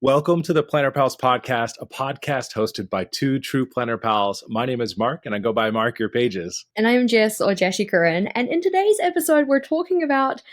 Welcome to the Planner Pals podcast, a podcast hosted by two true Planner Pals. My name is Mark, and I go by Mark Your Pages. And I'm Jess, or Jashi Curran, and in today's episode, we're talking about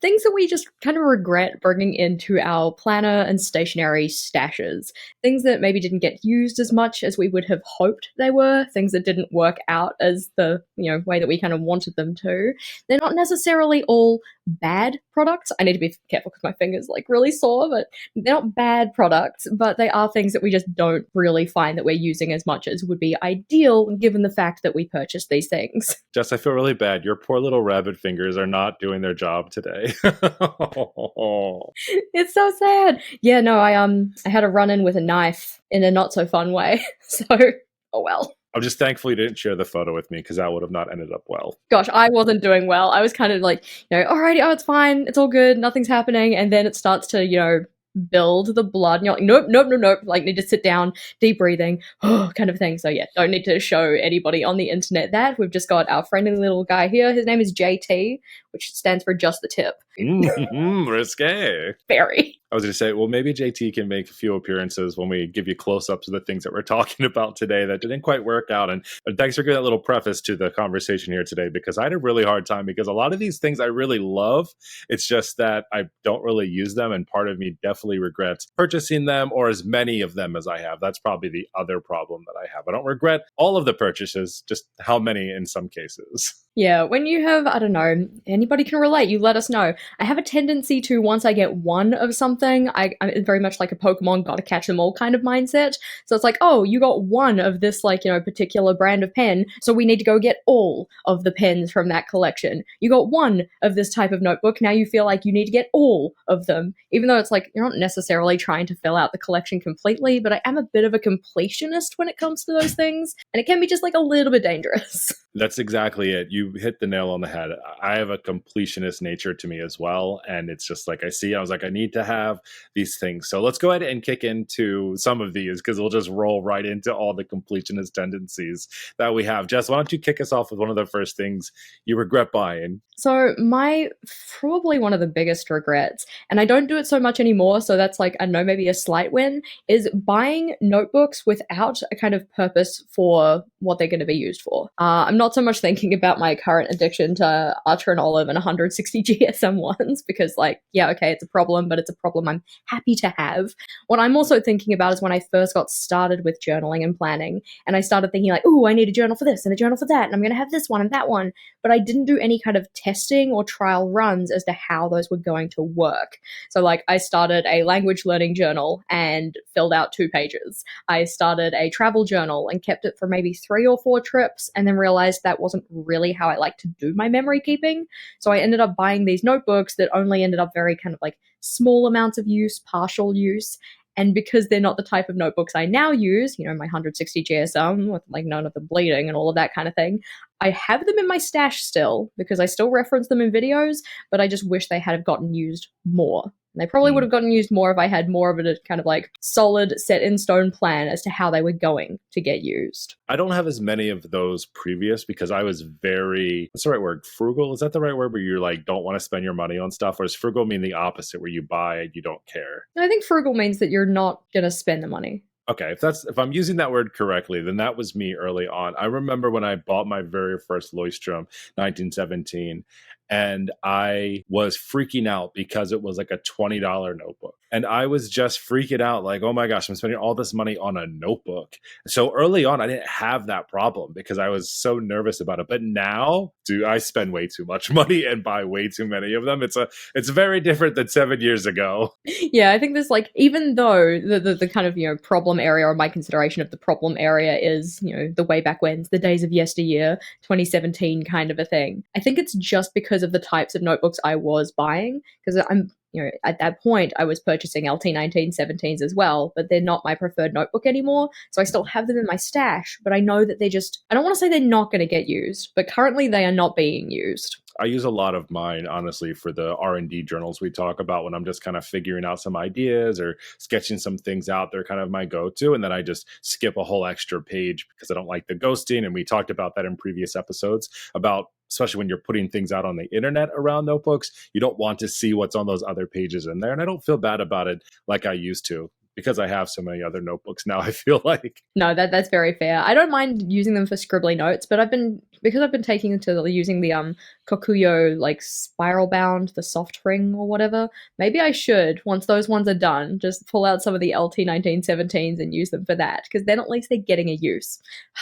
things that we just kind of regret bringing into our planner and stationery stashes. Things that maybe didn't get used as much as we would have hoped they were. Things that didn't work out as the way that we kind of wanted them to. They're not necessarily all bad products. I need to be careful because my finger's really sore, but they're not bad products, but they are things that we just don't really find that we're using as much as would be ideal given the fact that we purchased these things. Jess, I feel really bad. Your poor little rabbit fingers are not doing their job today. It's so sad. Yeah, no, I had a run-in with a knife in a not so fun way. So, oh well. I'm just thankful you didn't share the photo with me because that would have not ended up well. Gosh, I wasn't doing well. I was kind of alrighty, oh, it's fine, it's all good, nothing's happening, and then it starts to, build the blood, and you're like, nope, need to sit down, deep breathing, kind of thing. So yeah, don't need to show anybody on the internet that. We've just got our friendly little guy here. His name is JT, which stands for just the tip. Risque. Very. I was going to say, well, maybe JT can make a few appearances when we give you close-ups of the things that we're talking about today that didn't quite work out. And thanks for giving that little preface to the conversation here today, because I had a really hard time because a lot of these things I really love. It's just that I don't really use them. And part of me definitely regrets purchasing them or as many of them as I have. That's probably the other problem that I have. I don't regret all of the purchases, just how many in some cases. Yeah, when you have, I don't know, anybody can relate, you let us know. I have a tendency to, once I get one of something, I'm very much like a Pokemon, gotta catch them all kind of mindset. So it's like, oh, you got one of this, particular brand of pen, so we need to go get all of the pens from that collection. You got one of this type of notebook, now you feel like you need to get all of them. Even though it's you're not necessarily trying to fill out the collection completely, but I am a bit of a completionist when it comes to those things, and it can be just a little bit dangerous. That's exactly it. You hit the nail on the head. I have a completionist nature to me as well. And it's just I was like, I need to have these things. So let's go ahead and kick into some of these because we'll just roll right into all the completionist tendencies that we have. Jess, why don't you kick us off with one of the first things you regret buying? So probably one of the biggest regrets, and I don't do it so much anymore, so that's I don't know, maybe a slight win, is buying notebooks without a kind of purpose for what they're going to be used for. I'm not so much thinking about my current addiction to Archer and Olive and 160 GSM ones because it's a problem, but it's a problem I'm happy to have. What I'm also thinking about is when I first got started with journaling and planning, and I started thinking I need a journal for this and a journal for that, and I'm going to have this one and that one, but I didn't do any kind of testing or trial runs as to how those were going to work. So I started a language learning journal and filled out 2 pages. I started a travel journal and kept it for maybe 3 or 4 trips, and then realized that wasn't really how I like to do my memory keeping. So I ended up buying these notebooks that only ended up very kind of small amounts of use, partial use. And because they're not the type of notebooks I now use, my 160 GSM with none of the bleeding and all of that kind of thing, I have them in my stash still because I still reference them in videos, but I just wish they had gotten used more. And they probably would have gotten used more if I had more of a kind of solid set in stone plan as to how they were going to get used. I don't have as many of those previous because I was very, what's the right word? Frugal? Is that the right word where you're don't want to spend your money on stuff? Or does frugal mean the opposite where you buy and you don't care? I think frugal means that you're not going to spend the money. Okay, if I'm using that word correctly, then that was me early on. I remember when I bought my very first Leuchtturm, 1917, and I was freaking out because it was a $20 notebook. And I was just freaking out oh my gosh, I'm spending all this money on a notebook. So early on, I didn't have that problem because I was so nervous about it. But now, I spend way too much money and buy way too many of them. It's very different than 7 years ago. Yeah, I think there's even though the kind of, problem area, or my consideration of the problem area is, the way back when, the days of yesteryear, 2017 kind of a thing. I think it's just because of the types of notebooks I was buying, because I'm at that point, I was purchasing LT 1917s as well, but they're not my preferred notebook anymore. So I still have them in my stash, but I know that I don't want to say they're not going to get used, but currently they are not being used. I use a lot of mine, honestly, for the R&D journals we talk about when I'm just kind of figuring out some ideas or sketching some things out. They're kind of my go-to. And then I just skip a whole extra page because I don't like the ghosting. And we talked about that in previous episodes about, especially when you're putting things out on the internet around notebooks, you don't want to see what's on those other pages in there. And I don't feel bad about it like I used to, because I have so many other notebooks now, I feel like. No, that's very fair. I don't mind using them for scribbly notes, but because I've been taking to using the Kokuyo like spiral bound, the soft ring or whatever. Maybe I should, once those ones are done, just pull out some of the LT 1917s and use them for that, because then at least they're getting a use.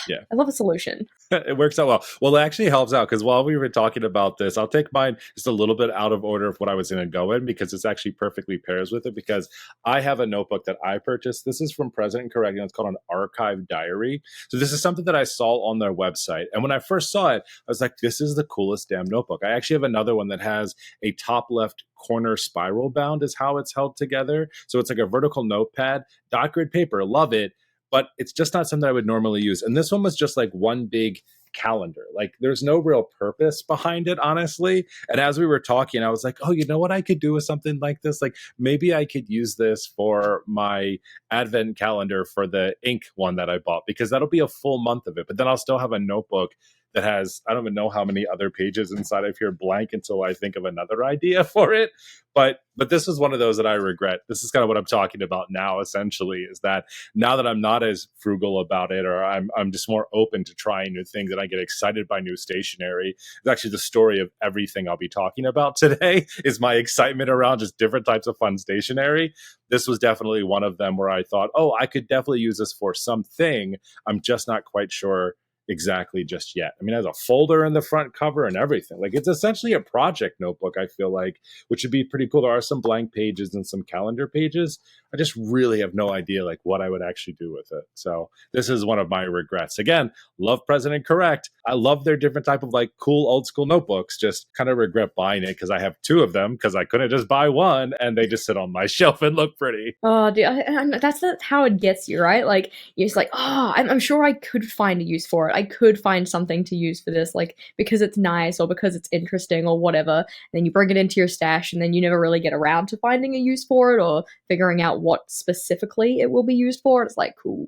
Yeah. I love a solution. It works out well. Well, it actually helps out because while we were talking about this, I'll take mine just a little bit out of order of what I was going to go in because it's actually perfectly pairs with it. Because I have a notebook that I purchased. This is from President Correct, and it's called an archive diary. So this is something that I saw on their website. And when I first saw it, I was like, this is the coolest damn notebook. I actually have another one that has a top left corner spiral bound is how it's held together. So it's like a vertical notepad, dot grid paper, love it. But it's just not something I would normally use. And this one was just like one big calendar. Like there's no real purpose behind it, honestly. And as we were talking, I was like, oh, you know what I could do with something like this? Like maybe I could use this for my advent calendar for the ink one that I bought, because that'll be a full month of it. But then I'll still have a notebook that has, I don't even know how many other pages inside of here blank until I think of another idea for it. But this is one of those that I regret. This is kind of what I'm talking about now, essentially, is that now that I'm not as frugal about it, or I'm just more open to trying new things and I get excited by new stationery. It's actually the story of everything I'll be talking about today is my excitement around just different types of fun stationery. This was definitely one of them where I thought, oh, I could definitely use this for something. I'm just not quite sure exactly just yet. I mean, it has a folder in the front cover and everything. Like it's essentially a project notebook, I feel like, which would be pretty cool. There are some blank pages and some calendar pages. I just really have no idea like what I would actually do with it. So this is one of my regrets. Again, love President Correct. I love their different type of like cool old school notebooks. Just kind of regret buying it because I have two of them because I couldn't just buy one and they just sit on my shelf and look pretty. Oh, dude, and that's how it gets you, right? Like you're just like, oh, I'm sure I could find a use for it. I could find something to use for this, like because it's nice or because it's interesting or whatever. And then you bring it into your stash, and then you never really get around to finding a use for it or figuring out what specifically it will be used for. It's like, cool.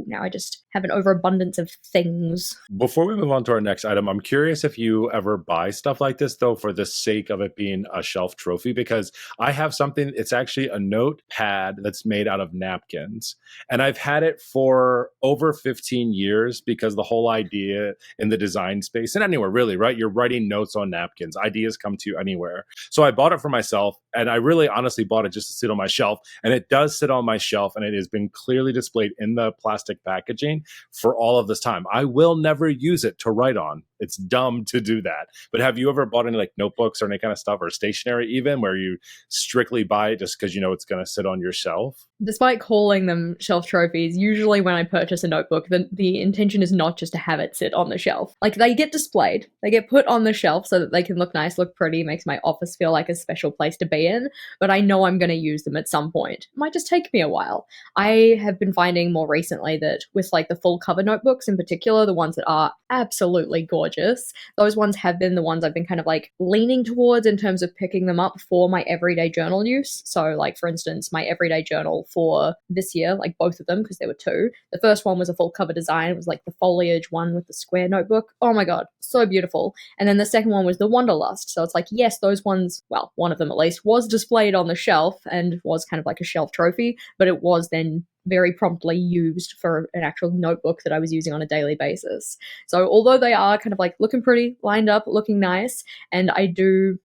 Now I just have an overabundance of things. Before we move on to our next item, I'm curious if you ever buy stuff like this, though, for the sake of it being a shelf trophy, because I have something, it's actually a notepad that's made out of napkins. And I've had it for over 15 years because the whole idea in the design space and anywhere really, right? You're writing notes on napkins. Ideas come to you anywhere. So I bought it for myself, and I really honestly bought it just to sit on my shelf. And it does sit on my shelf, and it has been clearly displayed in the plastic packaging for all of this time. I will never use it to write on. It's dumb to do that. But have you ever bought any like notebooks or any kind of stuff, or stationery even, where you strictly buy it just because you know it's going to sit on your shelf? Despite calling them shelf trophies, usually when I purchase a notebook, the intention is not just to have it sit on the shelf. Like they get displayed, they get put on the shelf so that they can look nice, look pretty, makes my office feel like a special place to be in, but I know I'm going to use them at some point. It might just take me a while. I have been finding more recently that with like the full cover notebooks in particular, the ones that are absolutely gorgeous, those ones have been the ones I've been kind of like leaning towards in terms of picking them up for my everyday journal use. So like for instance, my everyday journal for this year, like both of them, because there were two. The first one was a full cover design. It was like the foliage one with the square notebook. Oh my God, so beautiful. And then the second one was the Wanderlust. So it's like, yes, those ones, well, one of them at least, was displayed on the shelf and was kind of like a shelf trophy, but it was then very promptly used for an actual notebook that I was using on a daily basis. So although they are kind of like looking pretty, lined up, looking nice, and I'm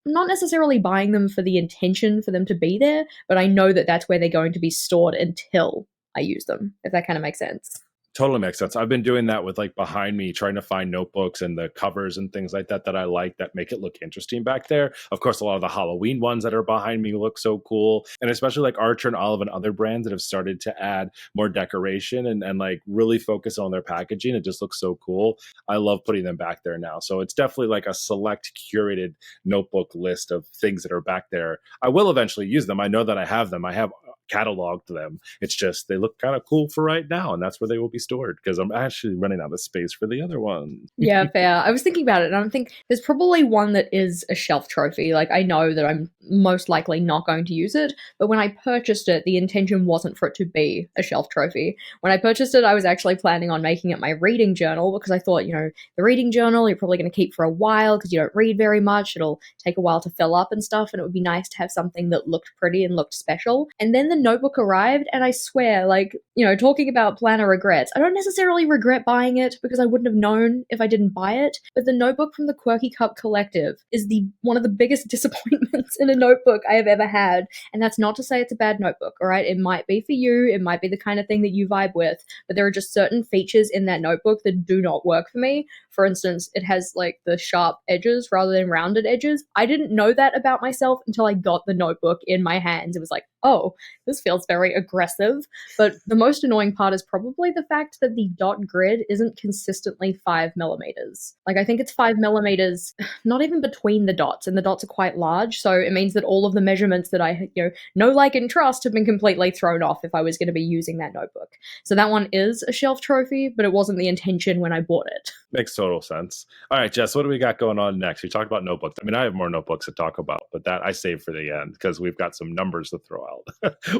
not necessarily buying them for the intention for them to be there, but I know that that's where they're going to be stored until I use them, if that kind of makes sense. Totally makes sense. I've been doing that with like behind me, trying to find notebooks and the covers and things like that I like that make it look interesting back there. Of course, a lot of the Halloween ones that are behind me look so cool. And especially like Archer and Olive and other brands that have started to add more decoration and like really focus on their packaging. It just looks so cool. I love putting them back there now. So it's definitely like a select curated notebook list of things that are back there. I will eventually use them. I know that I have them. I have cataloged them. It's just they look kind of cool for right now, and that's where they will be stored because I'm actually running out of space for the other one. Yeah, fair. I was thinking about it, and I think there's probably one that is a shelf trophy. Like, I know that I'm most likely not going to use it, but when I purchased it, the intention wasn't for it to be a shelf trophy. When I purchased it, I was actually planning on making it my reading journal because I thought, the reading journal you're probably going to keep for a while because you don't read very much. It'll take a while to fill up and stuff, and it would be nice to have something that looked pretty and looked special. And then the notebook arrived, and I swear, like, talking about planner regrets, I don't necessarily regret buying it because I wouldn't have known if I didn't buy it. But the notebook from the Quirky Cup Collective is the one of the biggest disappointments in a notebook I have ever had. And that's not to say it's a bad notebook, all right? It might be for you, it might be the kind of thing that you vibe with, but there are just certain features in that notebook that do not work for me. For instance, it has like the sharp edges rather than rounded edges. I didn't know that about myself until I got the notebook in my hands. It was like, oh, this feels very aggressive. But the most annoying part is probably the fact that the dot grid isn't consistently 5 millimeters. Like, I think it's 5 millimeters, not even between the dots, and the dots are quite large. So it means that all of the measurements that I, know, like, and trust have been completely thrown off if I was going to be using that notebook. So that one is a shelf trophy, but it wasn't the intention when I bought it. Makes total sense. All right, Jess, what do we got going on next? We talked about notebooks. I mean, I have more notebooks to talk about, but that I save for the end because we've got some numbers to throw out.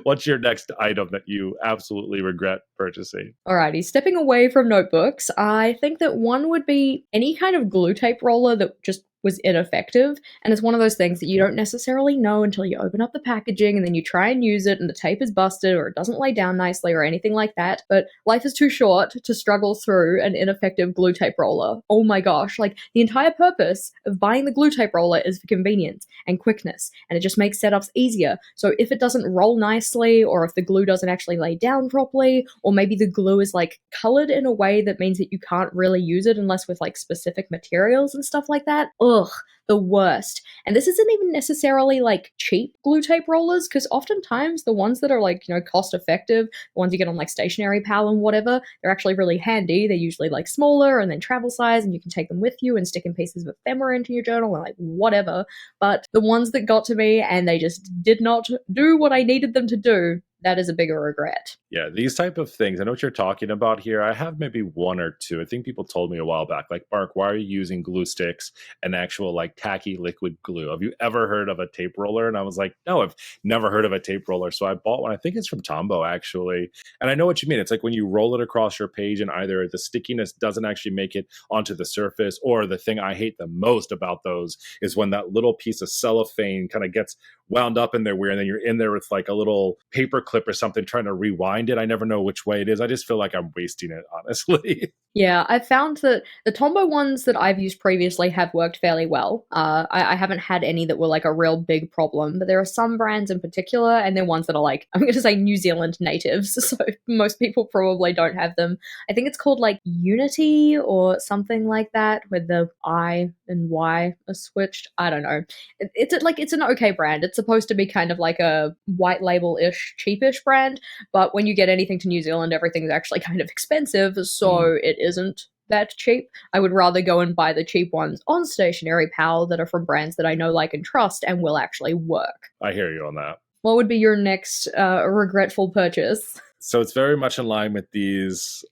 What's your next item that you absolutely regret purchasing? Alrighty, stepping away from notebooks, I think that one would be any kind of glue tape roller that just was ineffective. And it's one of those things that you don't necessarily know until you open up the packaging and then you try and use it and the tape is busted or it doesn't lay down nicely or anything like that. But life is too short to struggle through an ineffective glue tape roller. Oh my gosh, like the entire purpose of buying the glue tape roller is for convenience and quickness, and it just makes setups easier. So if it doesn't roll nicely, or if the glue doesn't actually lay down properly, or maybe the glue is like colored in a way that means that you can't really use it unless with like specific materials and stuff like that, ugh, the worst. And this isn't even necessarily like cheap glue tape rollers, because oftentimes the ones that are like, cost effective, the ones you get on like Stationery Pal and whatever, they're actually really handy. They're usually like smaller and then travel size, and you can take them with you and stick in pieces of ephemera into your journal and like whatever. But the ones that got to me and they just did not do what I needed them to do, that is a bigger regret. Yeah, these type of things. I know what you're talking about here. I have maybe one or two. I think people told me a while back, like, Mark, why are you using glue sticks and actual like tacky liquid glue? Have you ever heard of a tape roller? And I was like, no, I've never heard of a tape roller. So I bought one. I think it's from Tombow, actually. And I know what you mean. It's like when you roll it across your page and either the stickiness doesn't actually make it onto the surface, or the thing I hate the most about those is when that little piece of cellophane kind of gets wound up in there weird, and then you're in there with like a little paper clip or something trying to rewind it. I never know which way it is. I just feel like I'm wasting it, honestly. Yeah, I've found that the Tombow ones that I've used previously have worked fairly well. I haven't had any that were like a real big problem, but there are some brands in particular, and they're ones that are like, I'm going to say New Zealand natives, so most people probably don't have them. I think it's called like Unity or something like that, where the I and Y are switched. I don't know. It's an okay brand. It's supposed to be kind of like a white label-ish, cheapish brand, but when you get anything to New Zealand, everything's actually kind of expensive, so it isn't that cheap. I would rather go and buy the cheap ones on Stationery Pal that are from brands that I know, like, and trust and will actually work. I hear you on that. What would be your next regretful purchase? So it's very much in line with these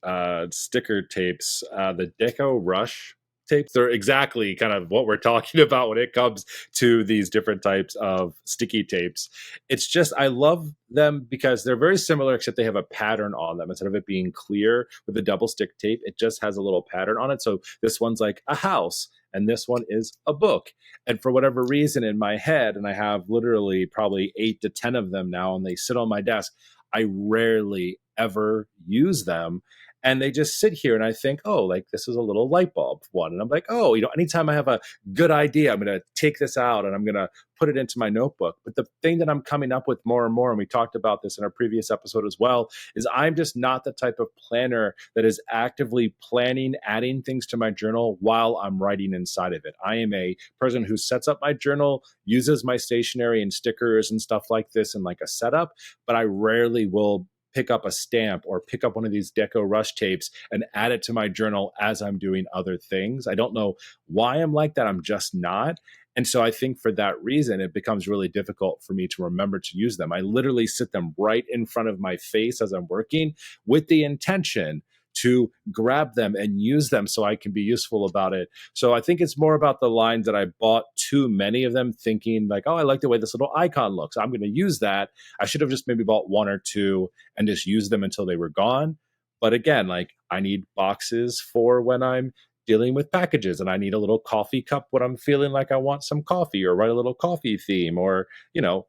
sticker tapes, the Deco Rush tapes. They're exactly kind of what we're talking about when it comes to these different types of sticky tapes. It's just, I love them because they're very similar, except they have a pattern on them. Instead of it being clear with the double stick tape, it just has a little pattern on it. So this one's like a house, and this one is a book. And for whatever reason in my head, and I have literally probably 8 to 10 of them now, and they sit on my desk, I rarely ever use them. And they just sit here, and I think, oh, like, this is a little light bulb one. And I'm like, oh, anytime I have a good idea, I'm going to take this out and I'm going to put it into my notebook. But the thing that I'm coming up with more and more, and we talked about this in our previous episode as well, is I'm just not the type of planner that is actively planning, adding things to my journal while I'm writing inside of it. I am a person who sets up my journal, uses my stationery and stickers and stuff like this in like a setup, but I rarely will pick up a stamp or pick up one of these Deco Rush tapes and add it to my journal as I'm doing other things. I don't know why I'm like that. I'm just not. And so I think for that reason, it becomes really difficult for me to remember to use them. I literally sit them right in front of my face as I'm working with the intention to grab them and use them so I can be useful about it. So I think it's more about the lines that I bought too many of them, thinking like, oh, I like the way this little icon looks, I'm going to use that. I should have just maybe bought one or two and just used them until they were gone. But again, like, I need boxes for when I'm dealing with packages and I need a little coffee cup when I'm feeling like I want some coffee, or write a little coffee theme, or,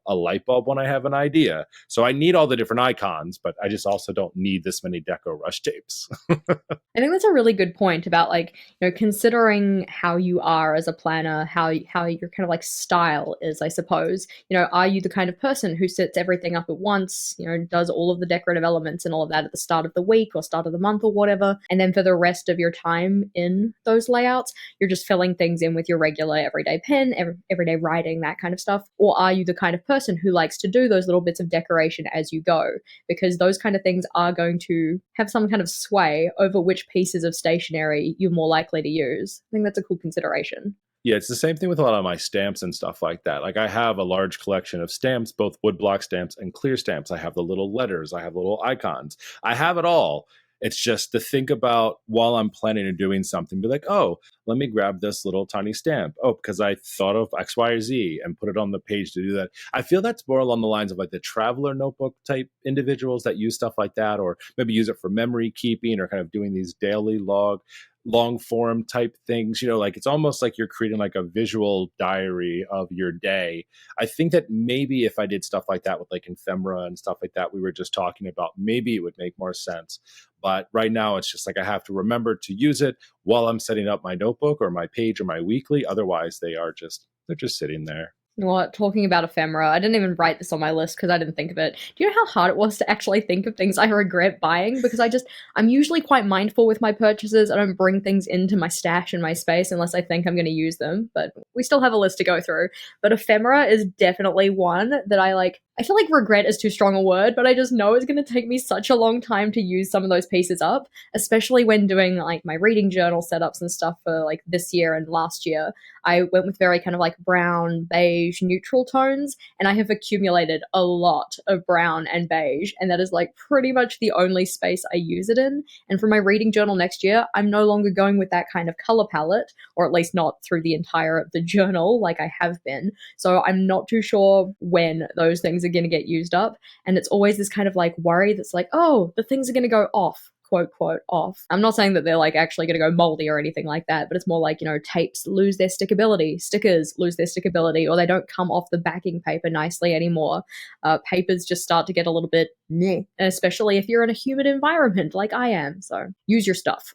a light bulb when I have an idea. So I need all the different icons, but I just also don't need this many deco rush tapes. I think that's a really good point about like, considering how you are as a planner, how your kind of like style is, I suppose. Are you the kind of person who sets everything up at once, does all of the decorative elements and all of that at the start of the week or start of the month or whatever, and then for the rest of your time in those layouts, you're just filling things in with your regular everyday pen, everyday writing, that kind of stuff? Or are you the kind of person who likes to do those little bits of decoration as you go? Because those kind of things are going to have some kind of sway over which pieces of stationery you're more likely to use. I think that's a cool consideration. Yeah, it's the same thing with a lot of my stamps and stuff like that. Like I have a large collection of stamps, both woodblock stamps and clear stamps. I have the little letters, I have little icons. I have it all. It's just to think about while I'm planning or doing something, be like, oh, let me grab this little tiny stamp. Oh, because I thought of X, Y, or Z and put it on the page to do that. I feel that's more along the lines of like the traveler notebook type individuals that use stuff like that, or maybe use it for memory keeping or kind of doing these daily long form type things. Like it's almost like you're creating like a visual diary of your day. I think that maybe if I did stuff like that with like ephemera and stuff like that we were just talking about, maybe it would make more sense. But right now it's just like I have to remember to use it while I'm setting up my notebook or my page or my weekly. Otherwise they're just sitting there. What, talking about ephemera, I didn't even write this on my list because I didn't think of it. Do you know how hard it was to actually think of things I regret buying? Because I'm usually quite mindful with my purchases. I don't bring things into my stash in my space unless I think I'm going to use them, but we still have a list to go through. But ephemera is definitely one that I feel like regret is too strong a word, but I just know it's going to take me such a long time to use some of those pieces up, especially when doing like my reading journal setups and stuff for like this year and last year. I went with very kind of like brown, beige, neutral tones, and I have accumulated a lot of brown and beige, and that is like pretty much the only space I use it in. And for my reading journal next year, I'm no longer going with that kind of color palette, or at least not through the entire of the journal like I have been. So I'm not too sure when those things are going to get used up. And it's always this kind of like worry that's like, oh, the things are going to go off, quote off. I'm not saying that they're like actually going to go moldy or anything like that, but it's more like, tapes lose their stickability, stickers lose their stickability, or they don't come off the backing paper nicely anymore. Papers just start to get a little bit meh, especially if you're in a humid environment like I am. So use your stuff.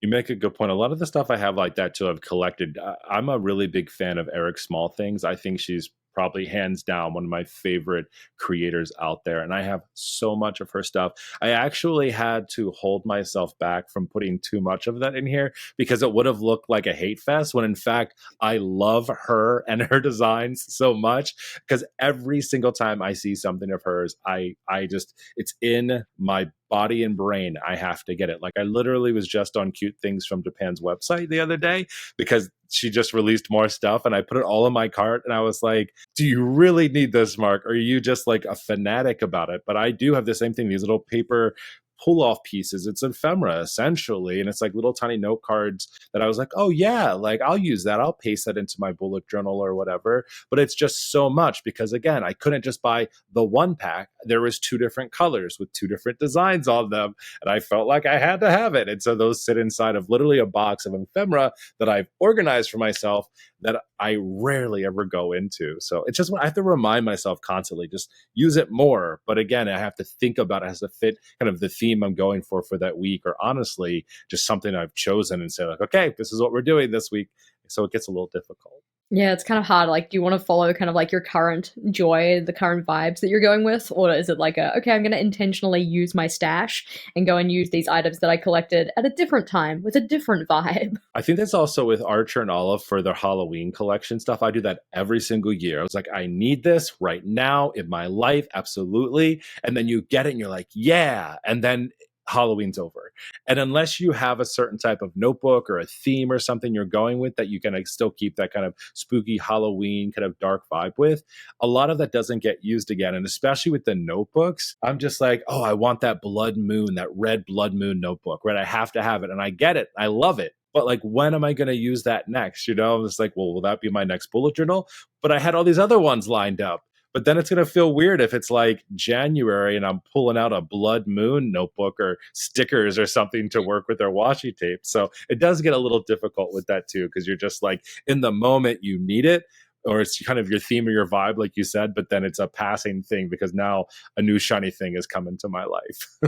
You make a good point. A lot of the stuff I have like that too, I've collected. I'm a really big fan of Eric Small Things. I think she's probably hands down one of my favorite creators out there. And I have so much of her stuff. I actually had to hold myself back from putting too much of that in here because it would have looked like a hate fest, when in fact, I love her and her designs so much, because every single time I see something of hers, I just, it's in my body and brain. I have to get it. Like I literally was just on Cute Things from Japan's website the other day because she just released more stuff, and I put it all in my cart, and I was like, do you really need this, Mark? Or are you just like a fanatic about it? But I do have the same thing, these little paper pull-off pieces. It's ephemera essentially, and it's like little tiny note cards that I was like, oh yeah, like I'll use that, I'll paste that into my bullet journal or whatever. But it's just so much because again, I couldn't just buy the one pack. There was two different colors with two different designs on them, and I felt like I had to have it. And so those sit inside of literally a box of ephemera that I've organized for myself that I rarely ever go into. So it's just, I have to remind myself constantly, just use it more. But again, I have to think about it as to fit kind of the theme I'm going for that week, or honestly, just something I've chosen and say like, okay, this is what we're doing this week. So it gets a little difficult. Yeah, it's kind of hard. Like, do you want to follow kind of like your current joy, the current vibes that you're going with? Or is it like okay, I'm going to intentionally use my stash and go and use these items that I collected at a different time with a different vibe? I think that's also with Archer and Olive for their Halloween collection stuff. I do that every single year. I was like, I need this right now in my life. Absolutely. And then you get it and you're like, yeah. And then Halloween's over. And unless you have a certain type of notebook or a theme or something you're going with that you can still keep that kind of spooky Halloween kind of dark vibe with, a lot of that doesn't get used again. And especially with the notebooks, I'm just like, oh, I want that blood moon, that red blood moon notebook, right? I have to have it. And I get it. I love it. But like, when am I going to use that next? I'm just like, well, will that be my next bullet journal? But I had all these other ones lined up. But then it's going to feel weird if it's like January and I'm pulling out a blood moon notebook or stickers or something to work with their washi tape. So it does get a little difficult with that too, because you're just like in the moment you need it, or it's kind of your theme or your vibe, like you said, but then it's a passing thing because now a new shiny thing has come into my life.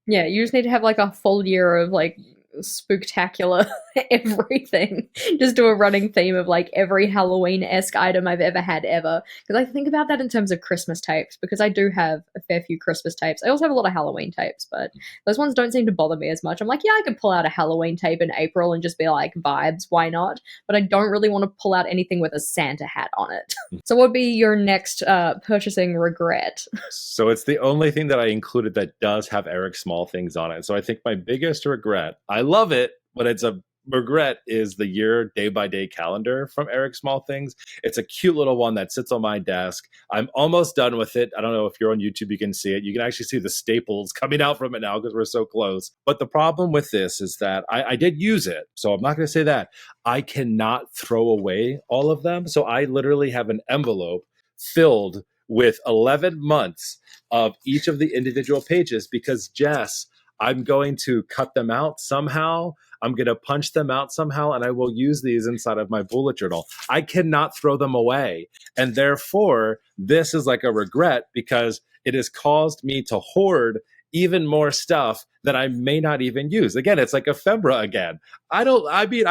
Yeah, you just need to have like a full year of like spooktacular everything. Just do a running theme of like every Halloween-esque item I've ever had ever. Because I think about that in terms of Christmas tapes, because I do have a fair few Christmas tapes. I also have a lot of Halloween tapes, but those ones don't seem to bother me as much. I'm like, yeah, I could pull out a Halloween tape in April and just be like, vibes, why not? But I don't really want to pull out anything with a Santa hat on it. So what would be your next purchasing regret? So it's the only thing that I included that does have Eric Small things on it. So I think my biggest regret, I love it, but it's a regret, is the year day by day calendar from Eric Small Things. It's a cute little one that sits on my desk. I'm almost done with it. I don't know if you're on YouTube, you can see it. You can actually see the staples coming out from it now because we're so close. But the problem with this is that I did use it. So I'm not going to say that. I cannot throw away all of them. So I literally have an envelope filled with 11 months of each of the individual pages because, Jess, I'm going to cut them out somehow. I'm going to punch them out somehow, and I will use these inside of my bullet journal. I cannot throw them away. And therefore, this is like a regret because it has caused me to hoard even more stuff that I may not even use. Again, it's like ephemera again. I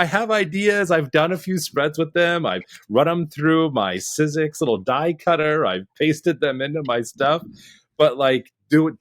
have ideas. I've done a few spreads with them. I've run them through my Sizzix little die cutter. I've pasted them into my stuff. But like,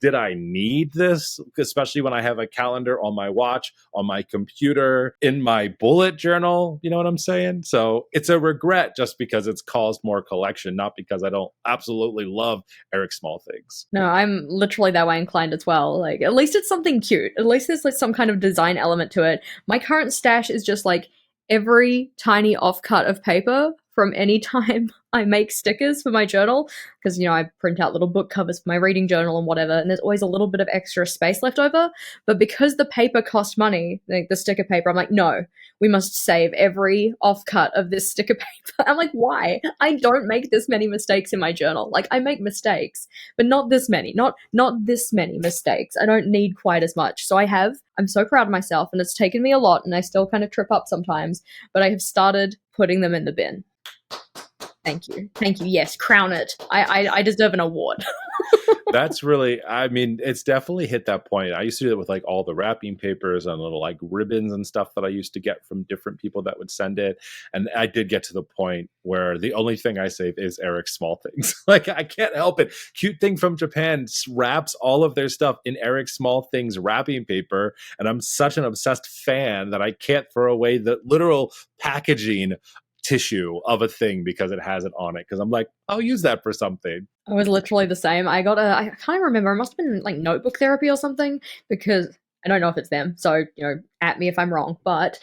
did I need this? Especially when I have a calendar on my watch, on my computer, in my bullet journal. You know what I'm saying? So it's a regret just because it's caused more collection, not because I don't absolutely love Eric Small Things. No, I'm literally that way inclined as well. Like, at least it's something cute. At least there's like some kind of design element to it. My current stash is just like every tiny offcut of paper from any time I make stickers for my journal, because I print out little book covers for my reading journal and whatever, and there's always a little bit of extra space left over. But because the paper cost money, like the sticker paper, I'm like, no, we must save every offcut of this sticker paper. I'm like, why? I don't make this many mistakes in my journal. Like, I make mistakes, but not this many. Not this many mistakes. I don't need quite as much. So I'm so proud of myself, and it's taken me a lot, and I still kind of trip up sometimes, but I have started putting them in the bin. Thank you. Yes, crown it. I deserve an award. That's really, I mean, it's definitely hit that point. I used to do it with like all the wrapping papers and little like ribbons and stuff that I used to get from different people that would send it. And I did get to the point where the only thing I save is Eric Small Things. Like, I can't help it. Cute Thing from Japan wraps all of their stuff in Eric Small Things wrapping paper. And I'm such an obsessed fan that I can't throw away the literal packaging tissue of a thing because it has it on it, because I'm like, I'll use that for something. I was literally the same. I can't remember, it must have been like notebook therapy or something, because I don't know if it's them, so at me if I'm wrong, but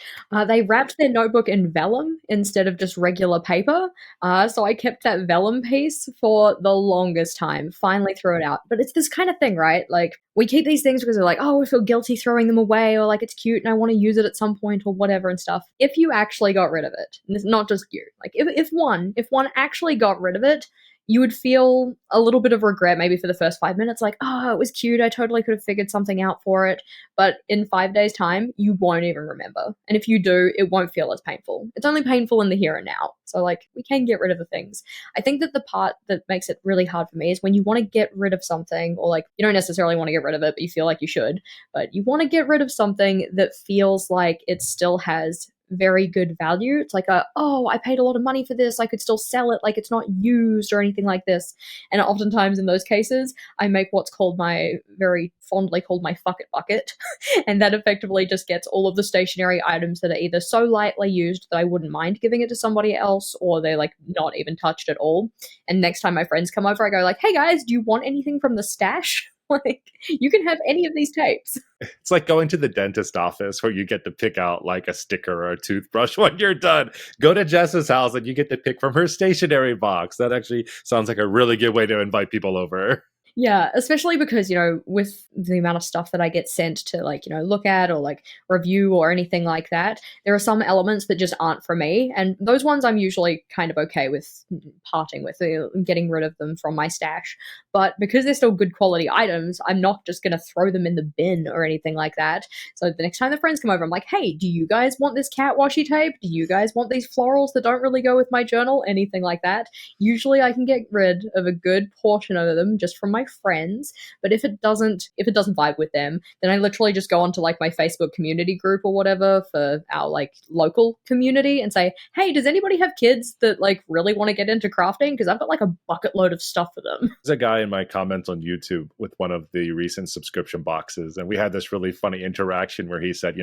they wrapped their notebook in vellum instead of just regular paper, so I kept that vellum piece for the longest time. Finally threw it out. But it's this kind of thing, right? Like, we keep these things because we're like, oh, we feel guilty throwing them away, or like it's cute and I want to use it at some point or whatever and stuff. If you actually got rid of it, and it's not just you, like if one actually got rid of it, you would feel a little bit of regret maybe for the first 5 minutes, like, oh, it was cute, I totally could have figured something out for it. But in 5 days' time, you won't even remember. And if you do, it won't feel as painful. It's only painful in the here and now. So, like, we can get rid of the things. I think that the part that makes it really hard for me is when you want to get rid of something, or like, you don't necessarily want to get rid of it, but you feel like you should. But you want to get rid of something that feels like it still has very good value. It's like I paid a lot of money for this, I could still sell it, like it's not used or anything like this. And oftentimes in those cases, I make what's called very fondly called my fuck it bucket. And that effectively just gets all of the stationery items that are either so lightly used that I wouldn't mind giving it to somebody else, or they're like not even touched at all. And next time my friends come over, I go like, hey guys, do you want anything from the stash? Like, you can have any of these tapes. It's like going to the dentist office where you get to pick out like a sticker or a toothbrush when you're done. Go to Jess's house and you get to pick from her stationery box. That actually sounds like a really good way to invite people over. Yeah, especially because, with the amount of stuff that I get sent to like, look at or like review or anything like that, there are some elements that just aren't for me. And those ones I'm usually kind of okay with parting with, getting rid of them from my stash. But because they're still good quality items, I'm not just going to throw them in the bin or anything like that. So the next time the friends come over, I'm like, hey, do you guys want this cat washi tape? Do you guys want these florals that don't really go with my journal? Anything like that. Usually I can get rid of a good portion of them just from my friends, but if it doesn't vibe with them, then I literally just go onto like my Facebook community group or whatever for our like local community and say, "Hey, does anybody have kids that like really want to get into crafting because I've got like a bucket load of stuff for them." There's a guy in my comments on YouTube with one of the recent subscription boxes, and we had this really funny interaction where he said,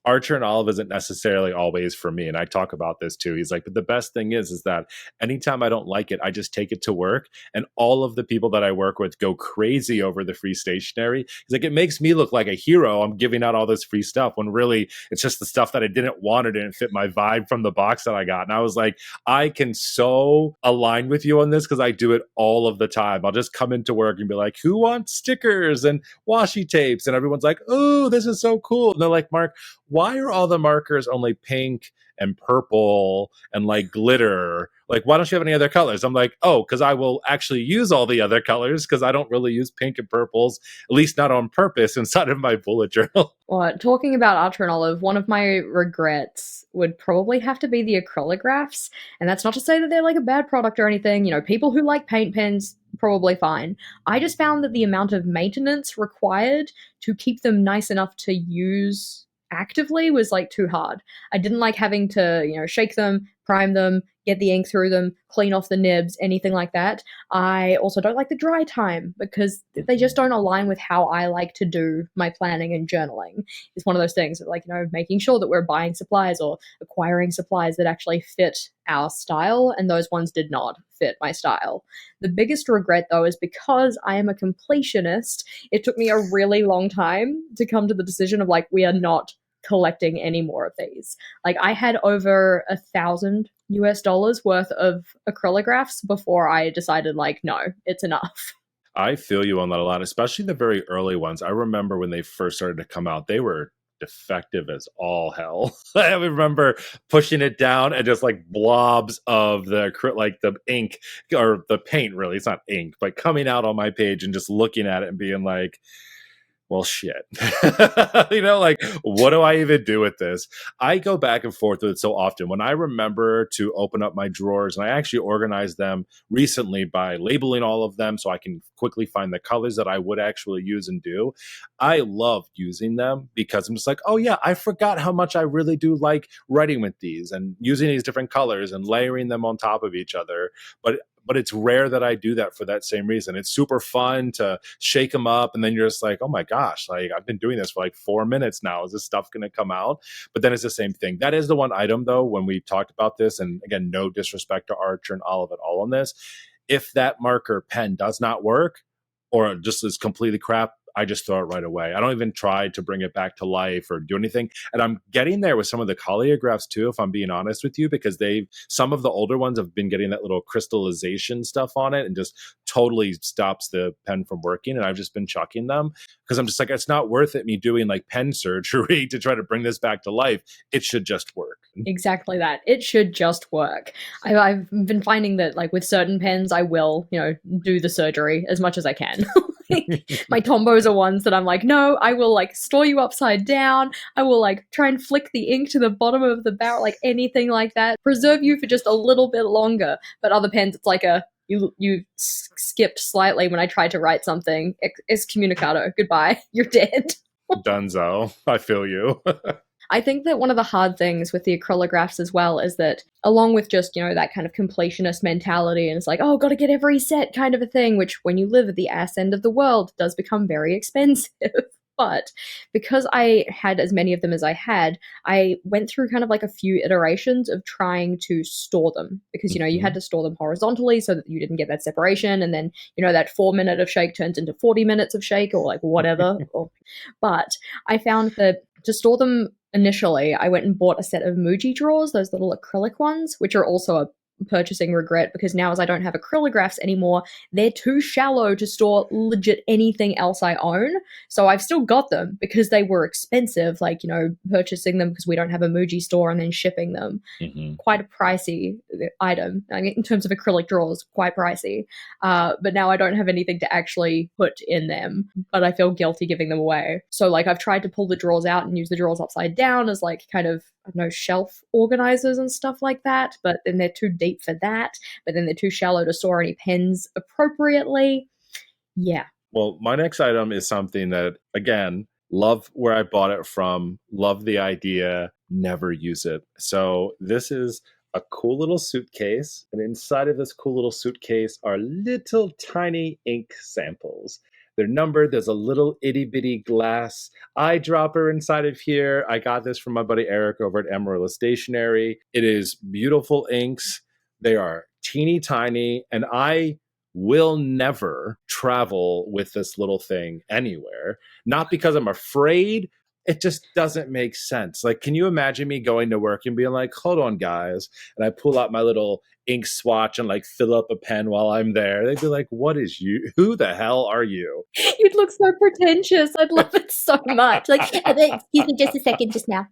Archer and Olive isn't necessarily always for me. And I talk about this too. He's like, but the best thing is that anytime I don't like it, I just take it to work. And all of the people that I work with go crazy over the free stationery. He's like, it makes me look like a hero. I'm giving out all this free stuff when really it's just the stuff that I didn't want or didn't fit my vibe from the box that I got. And I was like, I can so align with you on this because I do it all of the time. I'll just come into work and be like, who wants stickers and washi tapes? And everyone's like, oh, this is so cool. And they're like, Mark, why are all the markers only pink and purple and like glitter? Like, why don't you have any other colors? I'm like, oh, because I will actually use all the other colors because I don't really use pink and purples, at least not on purpose inside of my bullet journal. Well, talking about Archer and Olive, one of my regrets would probably have to be the acrylographs. And that's not to say that they're like a bad product or anything. People who like paint pens, probably fine. I just found that the amount of maintenance required to keep them nice enough to use actively was like too hard. I didn't like having to, shake them, prime them, get the ink through them, clean off the nibs, anything like that. I also don't like the dry time because they just don't align with how I like to do my planning and journaling. It's one of those things like, making sure that we're buying supplies or acquiring supplies that actually fit our style, and those ones did not fit my style. The biggest regret though is because I am a completionist, it took me a really long time to come to the decision of like, we are not collecting any more of these. Like I had over $1,000 worth of acrylographs before I decided like, no, it's enough. I feel you on that a lot, especially the very early ones. I remember when they first started to come out, they were defective as all hell. I remember pushing it down and just like blobs of the ink or the paint, really, it's not ink, but coming out on my page and just looking at it and being like, well, shit. Like, what do I even do with this? I go back and forth with it so often. When I remember to open up my drawers, and I actually organized them recently by labeling all of them so I can quickly find the colors that I would actually use and do. I love using them because I'm just like, oh yeah, I forgot how much I really do like writing with these and using these different colors and layering them on top of each other. But it's rare that I do that for that same reason. It's super fun to shake them up, and then you're just like, oh my gosh, like I've been doing this for like 4 minutes now. Is this stuff going to come out? But then it's the same thing. That is the one item though, when we talked about this, and again, no disrespect to Archer and Olive at all on this. If that marker pen does not work or just is completely crap, I just throw it right away. I don't even try to bring it back to life or do anything. And I'm getting there with some of the collagraphs too, if I'm being honest with you, because some of the older ones have been getting that little crystallization stuff on it and just totally stops the pen from working. And I've just been chucking them because I'm just like, it's not worth it me doing like pen surgery to try to bring this back to life. It should just work. Exactly that. It should just work. I've been finding that like with certain pens, I will, do the surgery as much as I can. My Tombos are ones that I'm like, no, I will like store you upside down. I will like try and flick the ink to the bottom of the barrel, like anything like that. Preserve you for just a little bit longer. But other pens, it's like you skipped slightly when I tried to write something. Excommunicado. Goodbye. You're dead. Dunzo. I feel you. I think that one of the hard things with the acrylographs as well is that along with just, that kind of completionist mentality and it's like, oh, got to get every set kind of a thing, which when you live at the ass end of the world does become very expensive. But because I had as many of them as I had, I went through kind of like a few iterations of trying to store them because, you had to store them horizontally so that you didn't get that separation. And then, that 4 minute of shake turns into 40 minutes of shake or like whatever. But I found that to store them initially, I went and bought a set of Muji drawers, those little acrylic ones, which are also a purchasing regret because now, as I don't have acrylographs anymore, they're too shallow to store legit anything else I own. So I've still got them because they were expensive, like, purchasing them because we don't have a Muji store and then shipping them. Mm-hmm. Quite a pricey item. I mean, in terms of acrylic drawers, quite pricey. But now I don't have anything to actually put in them, but I feel guilty giving them away. So like I've tried to pull the drawers out and use the drawers upside down as like kind of, I don't know, shelf organizers and stuff like that, but then they're too deep for that, but then they're too shallow to store any pens appropriately. Yeah. Well, my next item is something that, again, love where I bought it from, love the idea, never use it. So this is a cool little suitcase, and inside of this cool little suitcase are little tiny ink samples. They're numbered. There's a little itty bitty glass eyedropper inside of here. I got this from my buddy Eric over at Amarillo Stationery. It is beautiful inks. They are teeny tiny, and I will never travel with this little thing anywhere. Not because I'm afraid. It just doesn't make sense. Like, can you imagine me going to work and being like, hold on, guys, and I pull out my little ink swatch and like fill up a pen while I'm there? They'd be like, what is you? Who the hell are you? You'd look so pretentious. I'd love it so much. Like, excuse me just a second, just now,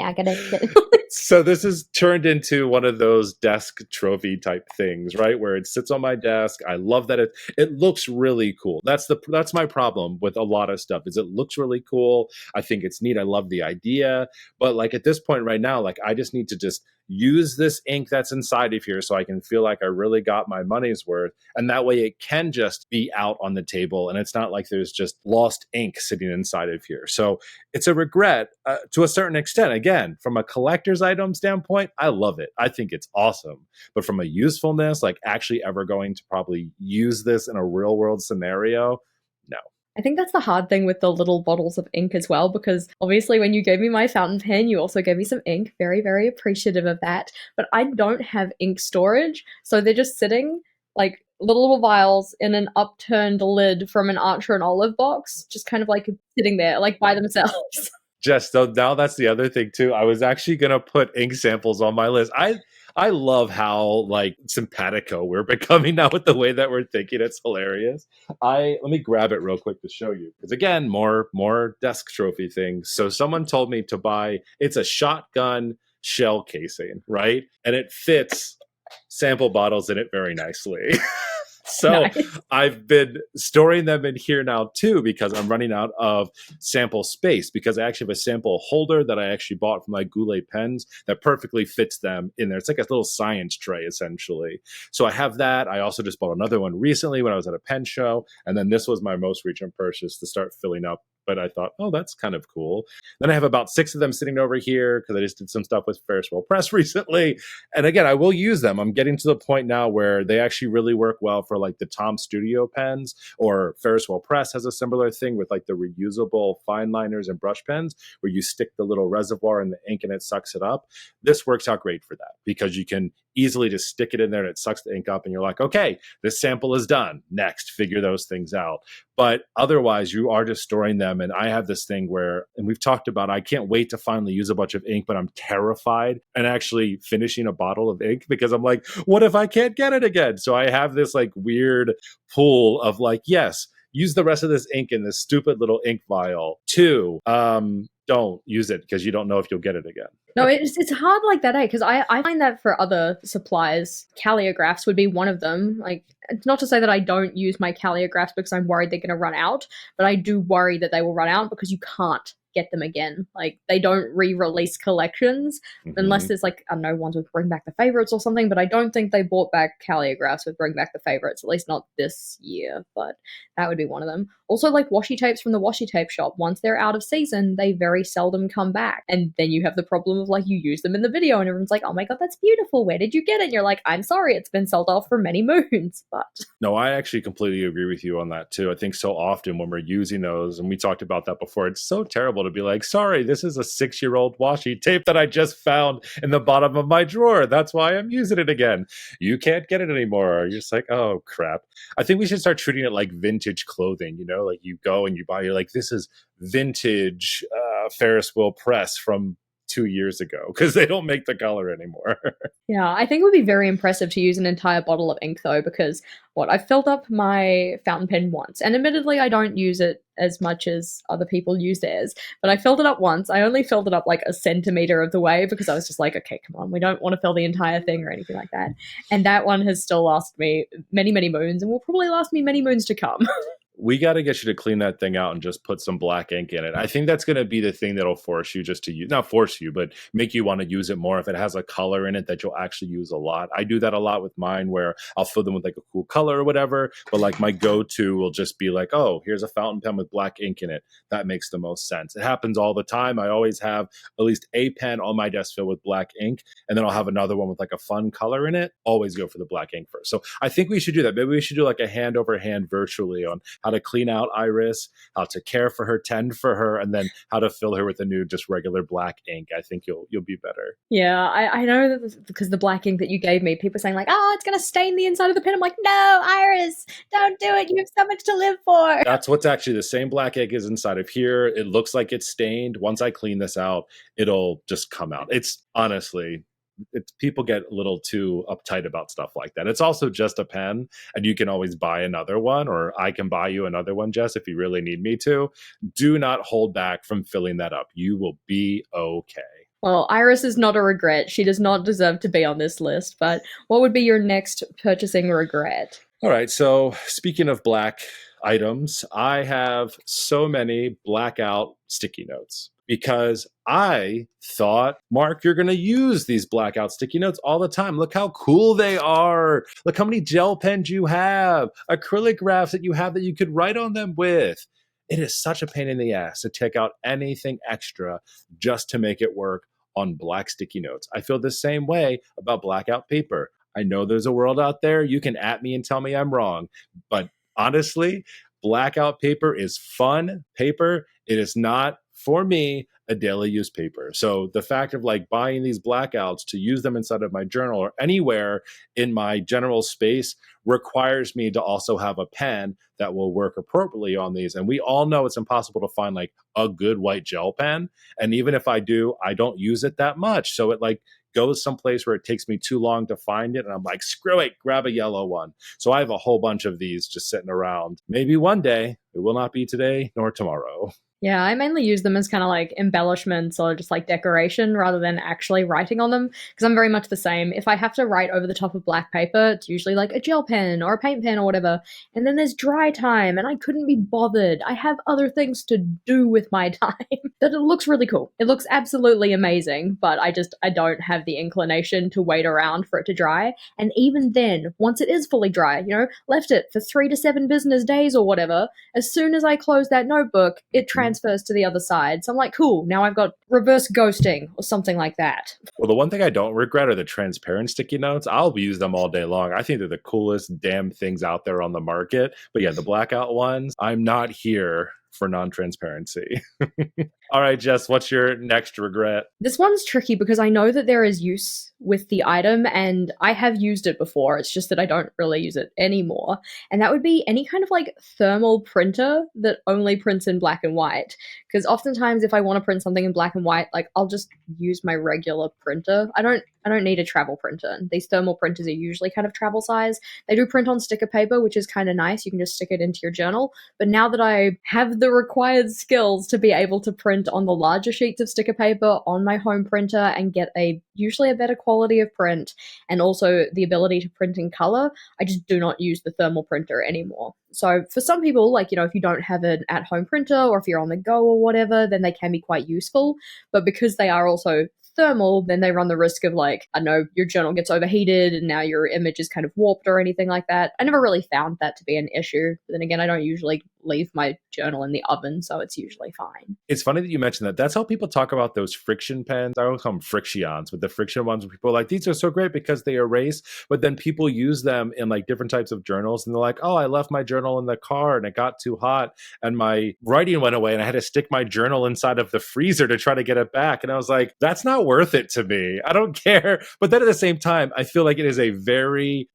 I gotta. So this has turned into one of those desk trophy type things, right? Where it sits on my desk. I love that it looks really cool. That's my problem with a lot of stuff is it looks really cool. I think it's neat. I love the idea. But like at this point right now, like I just need to just use this ink that's inside of here so I can feel like I really got my money's worth. And that way it can just be out on the table and it's not like there's just lost ink sitting inside of here. So it's a regret to a certain extent. Again, from a collector's item standpoint, I love it. I think it's awesome. But from a usefulness, like actually ever going to probably use this in a real world scenario, no. I think that's the hard thing with the little bottles of ink as well, because obviously when you gave me my fountain pen, you also gave me some ink. Very, very appreciative of that. But I don't have ink storage, so they're just sitting like little vials in an upturned lid from an Archer and Olive box, just kind of like sitting there, like by themselves. Just so now that's the other thing too. I was actually gonna put ink samples on my list. I love how like simpatico we're becoming now with the way that we're thinking. It's hilarious. Let me grab it real quick to show you because again, more desk trophy things. So someone told me to buy. It's a shotgun shell casing, right? And it fits sample bottles in it very nicely. So Nice. I've been storing them in here now too because I'm running out of sample space because I actually have a sample holder that I actually bought from like Goulet pens that perfectly fits them in there. It's like a little science tray essentially. So I have that. I also just bought another one recently when I was at a pen show. And then this was my most recent purchase to start filling up. But I thought, oh, that's kind of cool. Then I have about 6 of them sitting over here because I just did some stuff with Ferris Wheel Press recently. And again, I will use them. I'm getting to the point now where they actually really work well for like the Tom Studio pens, or Ferris Wheel Press has a similar thing with like the reusable fine liners and brush pens where you stick the little reservoir in the ink and it sucks it up. This works out great for that because you can easily just stick it in there and it sucks the ink up and you're like, okay, this sample is done. Next, figure those things out. But otherwise, you are just storing them. And I have this thing where, and we've talked about, I can't wait to finally use a bunch of ink, but I'm terrified and actually finishing a bottle of ink because I'm like, what if I can't get it again? So I have this like weird pool of like, yes, use the rest of this ink in this stupid little ink vial. 2, don't use it because you don't know if you'll get it again. No, it's hard like that, because I find that for other supplies, calligraphs would be one of them. Like, it's not to say that I don't use my calligraphs because I'm worried they're going to run out, but I do worry that they will run out because you can't get them again. Like, they don't re-release collections unless there's like, I don't know, ones with Bring Back the Favorites or something, but I don't think they brought back calligraphs with Bring Back the Favorites, at least not this year, but that would be one of them. Also, like washi tapes from the washi tape shop, once they're out of season, they very seldom come back. And then you have the problem of like, you use them in the video and everyone's like, oh my god, that's beautiful, where did you get it? And you're like, I'm sorry, it's been sold off for many moons. But no, I actually completely agree with you on that too. I think so often when we're using those, and we talked about that before, it's so terrible to be like, sorry, this is a 6-year-old washi tape that I just found in the bottom of my drawer. That's why I'm using it again. You can't get it anymore. You're just like, oh crap. I think we should start treating it like vintage clothing, you know, like you go and you buy, you're like, this is vintage Ferris Wheel Press from 2 years ago because they don't make the color anymore. Yeah, I think it would be very impressive to use an entire bottle of ink though, because I filled up my fountain pen once, and admittedly, I don't use it as much as other people use theirs, but I filled it up once. I only filled it up like a centimeter of the way because I was just like, okay, come on, we don't want to fill the entire thing or anything like that. And that one has still lasted me many, many moons and will probably last me many moons to come. We got to get you to clean that thing out and just put some black ink in it. I think that's going to be the thing that'll force you just to use, not force you, but make you want to use it more if it has a color in it that you'll actually use a lot. I do that a lot with mine where I'll fill them with like a cool color or whatever, but like my go-to will just be like, oh, here's a fountain pen with black ink in it. That makes the most sense. It happens all the time. I always have at least a pen on my desk filled with black ink, and then I'll have another one with like a fun color in it. Always go for the black ink first. So I think we should do that. Maybe we should do like a hand over hand virtually on how to clean out Iris, how to care for her, tend for her, and then how to fill her with a new just regular black ink. I think you'll be better. Yeah, I know that because the black ink that you gave me, people saying like, oh, it's going to stain the inside of the pen. I'm like, no, Iris, don't do it. You have so much to live for. That's what's actually the same black ink is inside of here. It looks like it's stained. Once I clean this out, it'll just come out. It's honestly, people get a little too uptight about stuff like that. It's also just a pen, and you can always buy another one, or I can buy you another one, Jess, if you really need me to. Do not hold back from filling that up. You will be okay. Well, Iris is not a regret. She does not deserve to be on this list, but what would be your next purchasing regret? All right, so speaking of black items, I have so many Blackout sticky notes because I thought, Mark, you're going to use these Blackout sticky notes all the time. Look how cool they are. Look how many gel pens you have, acrylic rafts that you have that you could write on them with. It is such a pain in the ass to take out anything extra just to make it work on black sticky notes. I feel the same way about Blackout paper. I know there's a world out there. You can at me and tell me I'm wrong. But honestly, Blackout paper is fun paper. It is not, for me, a daily use paper. So the fact of like buying these Blackouts to use them inside of my journal or anywhere in my general space requires me to also have a pen that will work appropriately on these. And we all know it's impossible to find like a good white gel pen. And even if I do, I don't use it that much. So it like goes someplace where it takes me too long to find it. And I'm like, screw it, grab a yellow one. So I have a whole bunch of these just sitting around. Maybe one day, it will not be today nor tomorrow. Yeah, I mainly use them as kind of like embellishments or just like decoration rather than actually writing on them because I'm very much the same. If I have to write over the top of black paper, it's usually like a gel pen or a paint pen or whatever. And then there's dry time and I couldn't be bothered. I have other things to do with my time. But it looks really cool. It looks absolutely amazing, but I don't have the inclination to wait around for it to dry. And even then, once it is fully dry, left it for 3 to 7 business days or whatever, as soon as I close that notebook, it transfers to the other side. So I'm like, cool, now I've got reverse ghosting or something like that. Well, the one thing I don't regret are the transparent sticky notes. I'll use them all day long. I think they're the coolest damn things out there on the market. But yeah, the Blackout ones, I'm not here for non-transparency. All right, Jess, what's your next regret? This one's tricky because I know that there is use with the item and I have used it before. It's just that I don't really use it anymore. And that would be any kind of like thermal printer that only prints in black and white. Because oftentimes if I want to print something in black and white, like I'll just use my regular printer. I don't need a travel printer. These thermal printers are usually kind of travel size. They do print on sticker paper, which is kind of nice. You can just stick it into your journal. But now that I have the required skills to be able to print on the larger sheets of sticker paper on my home printer and get usually a better quality of print and also the ability to print in color, I just do not use the thermal printer anymore. So for some people, like, if you don't have an at-home printer or if you're on the go or whatever, then they can be quite useful. But because they are also thermal, then they run the risk of like, I don't know, your journal gets overheated and now your image is kind of warped or anything like that. I never really found that to be an issue. But then again, I don't usually leave my journal in the oven, so it's usually fine. It's funny that you mentioned that. That's how people talk about those friction pens. I always call them frictions, but the friction ones where people are like, these are so great because they erase, but then people use them in like different types of journals and they're like, oh, I left my journal in the car and it got too hot and my writing went away and I had to stick my journal inside of the freezer to try to get it back. And I was like, that's not worth it to me. I don't care. But then at the same time, I feel like it is a very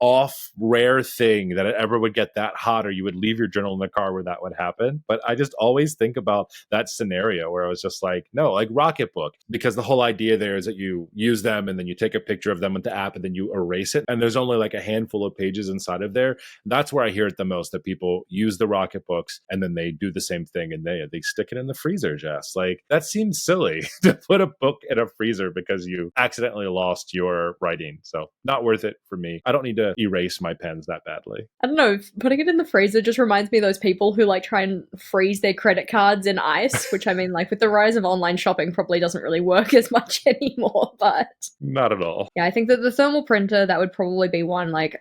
rare thing that it ever would get that hot or you would leave your journal in the car where that that would happen. But I just always think about that scenario where I was just like, no, like Rocketbook, because the whole idea there is that you use them and then you take a picture of them with the app and then you erase it. And there's only like a handful of pages inside of there. That's where I hear it the most, that people use the Rocketbooks and then they do the same thing and they stick it in the freezer, Jess. Like, that seems silly to put a book in a freezer because you accidentally lost your writing. So not worth it for me. I don't need to erase my pens that badly. I don't know, putting it in the freezer just reminds me of those people who like try and freeze their credit cards in ice, which I mean, like with the rise of online shopping probably doesn't really work as much anymore, but not at all. Yeah, I think that the thermal printer, that would probably be one. Like,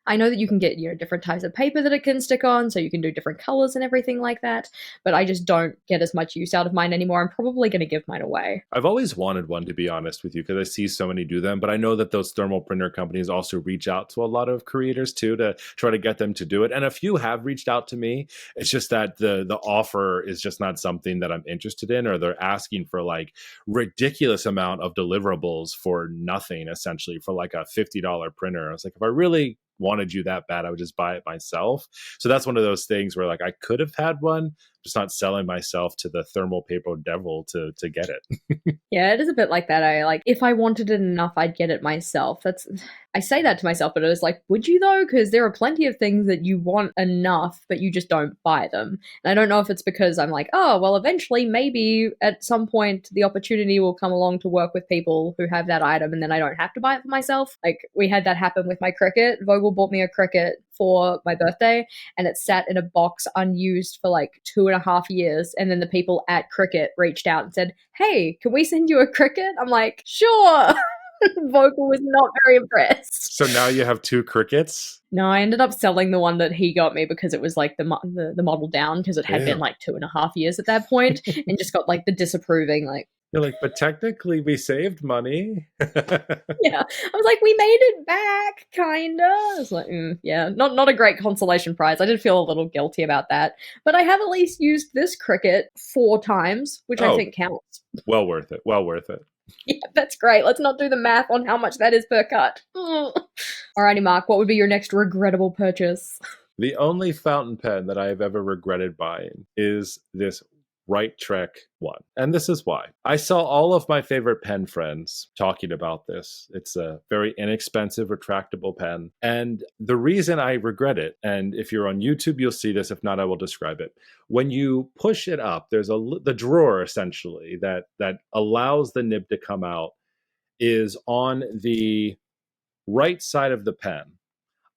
I know that you can get, different types of paper that it can stick on, so you can do different colors and everything like that, but I just don't get as much use out of mine anymore. I'm probably going to give mine away. I've always wanted one, to be honest with you, because I see so many do them, but I know that those thermal printer companies also reach out to a lot of creators too to try to get them to do it. And a few have reached out to me. It's just that the offer is just not something that I'm interested in, or they're asking for like ridiculous amount of deliverables for nothing, essentially, for like a $50 printer. I was like, if I really wanted you that bad, I would just buy it myself. So that's one of those things where like I could have had one, just not selling myself to the thermal paper devil to get it. Yeah, it is a bit like that. I like, if I wanted it enough, I'd get it myself. I say that to myself, but it was like, would you though? Because there are plenty of things that you want enough, but you just don't buy them. And I don't know if it's because I'm like, oh, well, eventually, maybe at some point, the opportunity will come along to work with people who have that item, and then I don't have to buy it for myself. Like, we had that happen with my Cricut. Vogel bought me a Cricut for my birthday, and it sat in a box unused for like 2.5 years. And then the people at Cricut reached out and said, hey, can we send you a Cricut? I'm like, sure. Vogel was not very impressed. So now you have 2 Cricuts? No, I ended up selling the one that he got me because it was like the model down, because it had been like 2.5 years at that point, and just got like the disapproving, like, you're like, but technically we saved money. Yeah, I was like, we made it back, kinda. I was like, yeah, not a great consolation prize. I did feel a little guilty about that, but I have at least used this Cricut 4 times, which I think counts. Well worth it. Well worth it. Yeah, that's great. Let's not do the math on how much that is per cut. Alrighty, Mark, what would be your next regrettable purchase? The only fountain pen that I have ever regretted buying is this Right Trek one. And this is why. I saw all of my favorite pen friends talking about this. It's a very inexpensive, retractable pen. And the reason I regret it, and if you're on YouTube, you'll see this. If not, I will describe it. When you push it up, there's the drawer, essentially, that allows the nib to come out, is on the right side of the pen.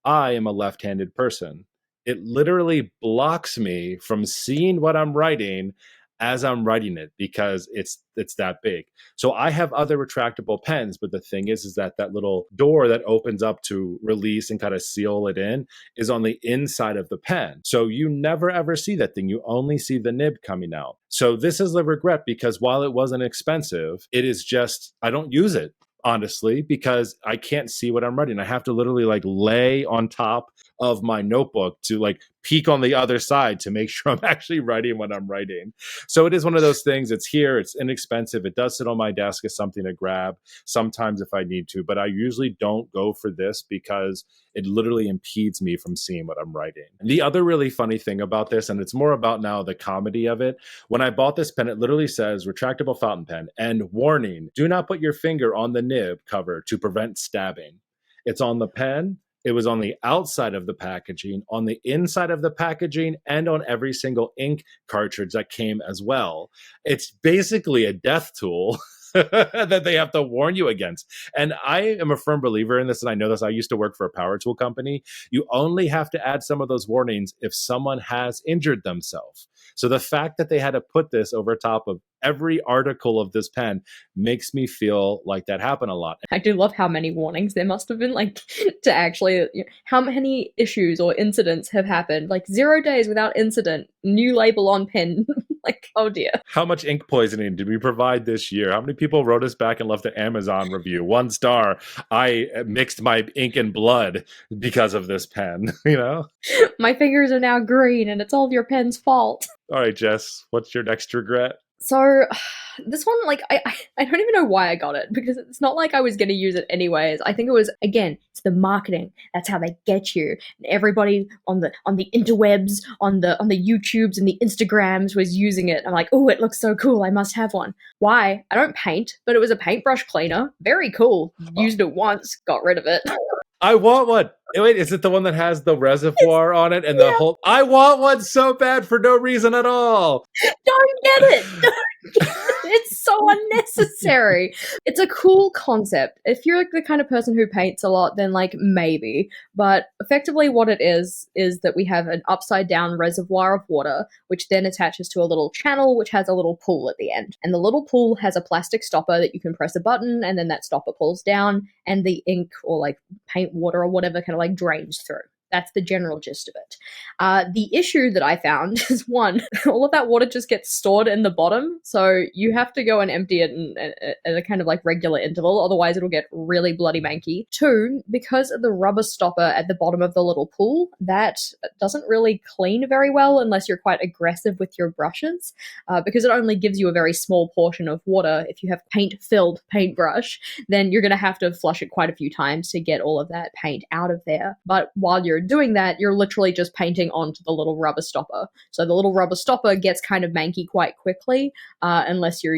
I am a left-handed person. It literally blocks me from seeing what I'm writing as I'm writing it, because it's that big. So I have other retractable pens, but the thing is that little door that opens up to release and kind of seal it in is on the inside of the pen. So you never ever see that thing. You only see the nib coming out. So this is a regret, because while it wasn't expensive, it is just, I don't use it, honestly, because I can't see what I'm writing. I have to literally like lay on top of my notebook to like peek on the other side to make sure I'm actually writing what I'm writing. So it is one of those things. It's here, it's inexpensive. It does sit on my desk as something to grab sometimes if I need to, but I usually don't go for this because it literally impedes me from seeing what I'm writing. The other really funny thing about this, and it's more about now the comedy of it, when I bought this pen, it literally says retractable fountain pen and warning, do not put your finger on the nib cover to prevent stabbing. It's on the pen. It was on the outside of the packaging, on the inside of the packaging, and on every single ink cartridge that came as well. It's basically a death tool that they have to warn you against. And I am a firm believer in this, and I know this. I used to work for a power tool company. You only have to add some of those warnings if someone has injured themselves. So the fact that they had to put this over top of every article of this pen makes me feel like that happened a lot. I do love how many warnings there must have been, like, to actually, how many issues or incidents have happened, like 0 days without incident, new label on pen. Like, oh dear. How much ink poisoning did we provide this year? How many people wrote us back and left an Amazon review? 1 star. I mixed my ink and blood because of this pen, you know? My fingers are now green and it's all your pen's fault. All right, Jess, what's your next regret? So this one, like, I don't even know why I got it because it's not like I was going to use it anyways. I think it was, again, it's the marketing. That's how they get you. And everybody on the interwebs, on the YouTubes and the Instagrams was using it. I'm like, oh, it looks so cool. I must have one. Why? I don't paint, but it was a paintbrush cleaner. Very cool. Used it once, got rid of it. I want one. Wait, is it the one that has the reservoir on it and the Yeah. whole? I want one so bad for no reason at all. Don't get it. Don't get it. It's so unnecessary. It's a cool concept. If you're like the kind of person who paints a lot, then like maybe. But effectively, what it is that we have an upside down reservoir of water, which then attaches to a little channel, which has a little pool at the end. And the little pool has a plastic stopper that you can press a button, and then that stopper pulls down, and the ink or like paint water or whatever kind of like drains through. That's the general gist of it. The issue that I found is one, all of that water just gets stored in the bottom. So you have to go and empty it at a kind of like regular interval. Otherwise, it'll get really bloody manky. Two, because of the rubber stopper at the bottom of the little pool, that doesn't really clean very well unless you're quite aggressive with your brushes, because it only gives you a very small portion of water. If you have paint-filled paintbrush, then you're going to have to flush it quite a few times to get all of that paint out of there. But while you're doing that, you're literally just painting onto the little rubber stopper. So the little rubber stopper gets kind of manky quite quickly, unless you're,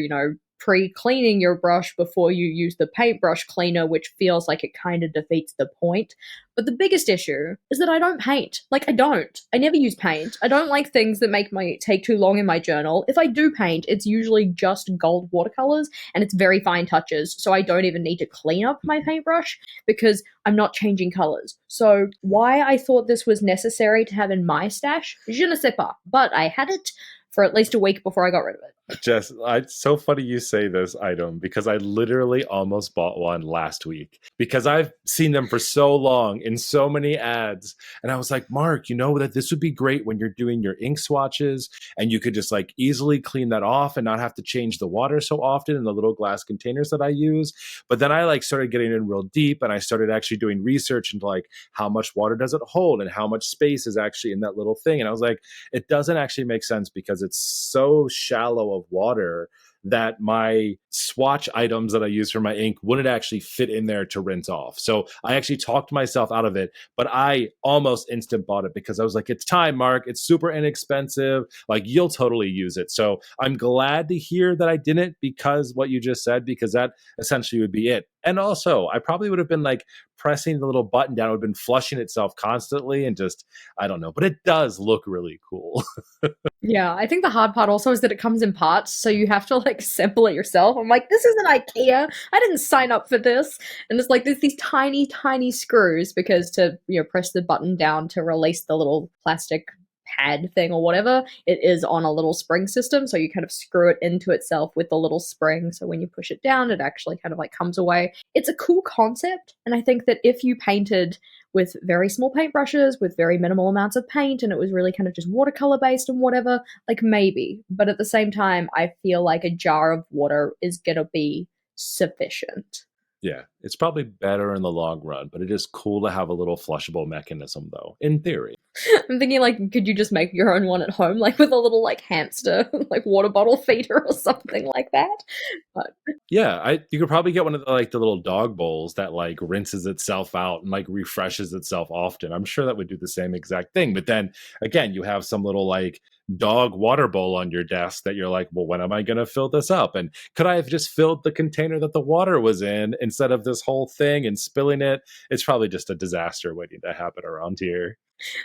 pre-cleaning your brush before you use the paintbrush cleaner, which feels like it kind of defeats the point. But the biggest issue is that I don't paint. Like, I don't. I never use paint. I don't like things that make my take too long in my journal. If I do paint, it's usually just gold watercolors, and it's very fine touches, so I don't even need to clean up my paintbrush because I'm not changing colors. So why I thought this was necessary to have in my stash, je ne sais pas. But I had it for at least a week before I got rid of it. Jess, it's so funny you say this item because I literally almost bought one last week because I've seen them for so long in so many ads. And I was like, Mark, you know that this would be great when you're doing your ink swatches and you could just like easily clean that off and not have to change the water so often in the little glass containers that I use. But then I like started getting in real deep and I started actually doing research into like how much water does it hold and how much space is actually in that little thing. And I was like, it doesn't actually make sense because it's so shallow of water that my swatch items that I use for my ink wouldn't actually fit in there to rinse off. So I actually talked myself out of it, but I almost instant bought it because I was like, it's time, Mark. It's super inexpensive. Like, you'll totally use it. So I'm glad to hear that I didn't because what you just said, because that essentially would be it. And also, I probably would have been like pressing the little button down, it would have been flushing itself constantly and just, I don't know, but it does look really cool. Yeah, I think the hard part also is that it comes in parts, so you have to like assemble it yourself. I'm like, this isn't IKEA. I didn't sign up for this. And it's like there's these tiny, tiny screws because to press the button down to release the little plastic pad thing or whatever, it is on a little spring system. So you kind of screw it into itself with the little spring. So when you push it down, it actually kind of like comes away. It's a cool concept. And I think that if you painted with very small paintbrushes, with very minimal amounts of paint, and it was really kind of just watercolor based and whatever, like maybe. But at the same time, I feel like a jar of water is going to be sufficient. Yeah, it's probably better in the long run, but it is cool to have a little flushable mechanism, though, in theory. I'm thinking, like, could you just make your own one at home, like with a little, like, hamster, like, water bottle feeder or something like that? But Yeah, you could probably get one of the, like the little dog bowls that like rinses itself out and like refreshes itself often. I'm sure that would do the same exact thing. But then again, you have some little like dog water bowl on your desk that you're like, well, when am I going to fill this up? And could I have just filled the container that the water was in instead of this whole thing and spilling it? It's probably just a disaster waiting to happen around here.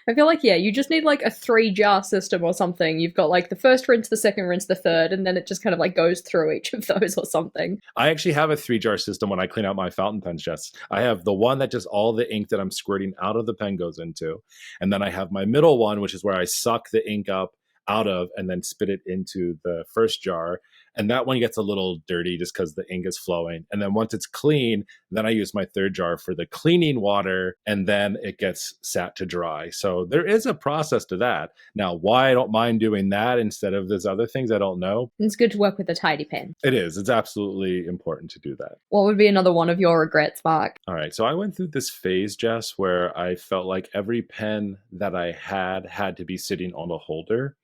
I feel like, yeah, you just need, like, a 3-jar system or something. You've got, like, the first rinse, the second rinse, the third, and then it just kind of, like, goes through each of those or something. I actually have a 3-jar system when I clean out my fountain pens, Jess. I have the one that just all the ink that I'm squirting out of the pen goes into. And then I have my middle one, which is where I suck the ink up out of and then spit it into the first jar. And that one gets a little dirty just because the ink is flowing. And then once it's clean, then I use my third jar for the cleaning water, and then it gets sat to dry. So there is a process to that. Now, why I don't mind doing that instead of those other things, I don't know. It's good to work with a tidy pen. It is. It's absolutely important to do that. What would be another one of your regrets, Mark? All right. So I went through this phase, Jess, where I felt like every pen that I had to be sitting on a holder.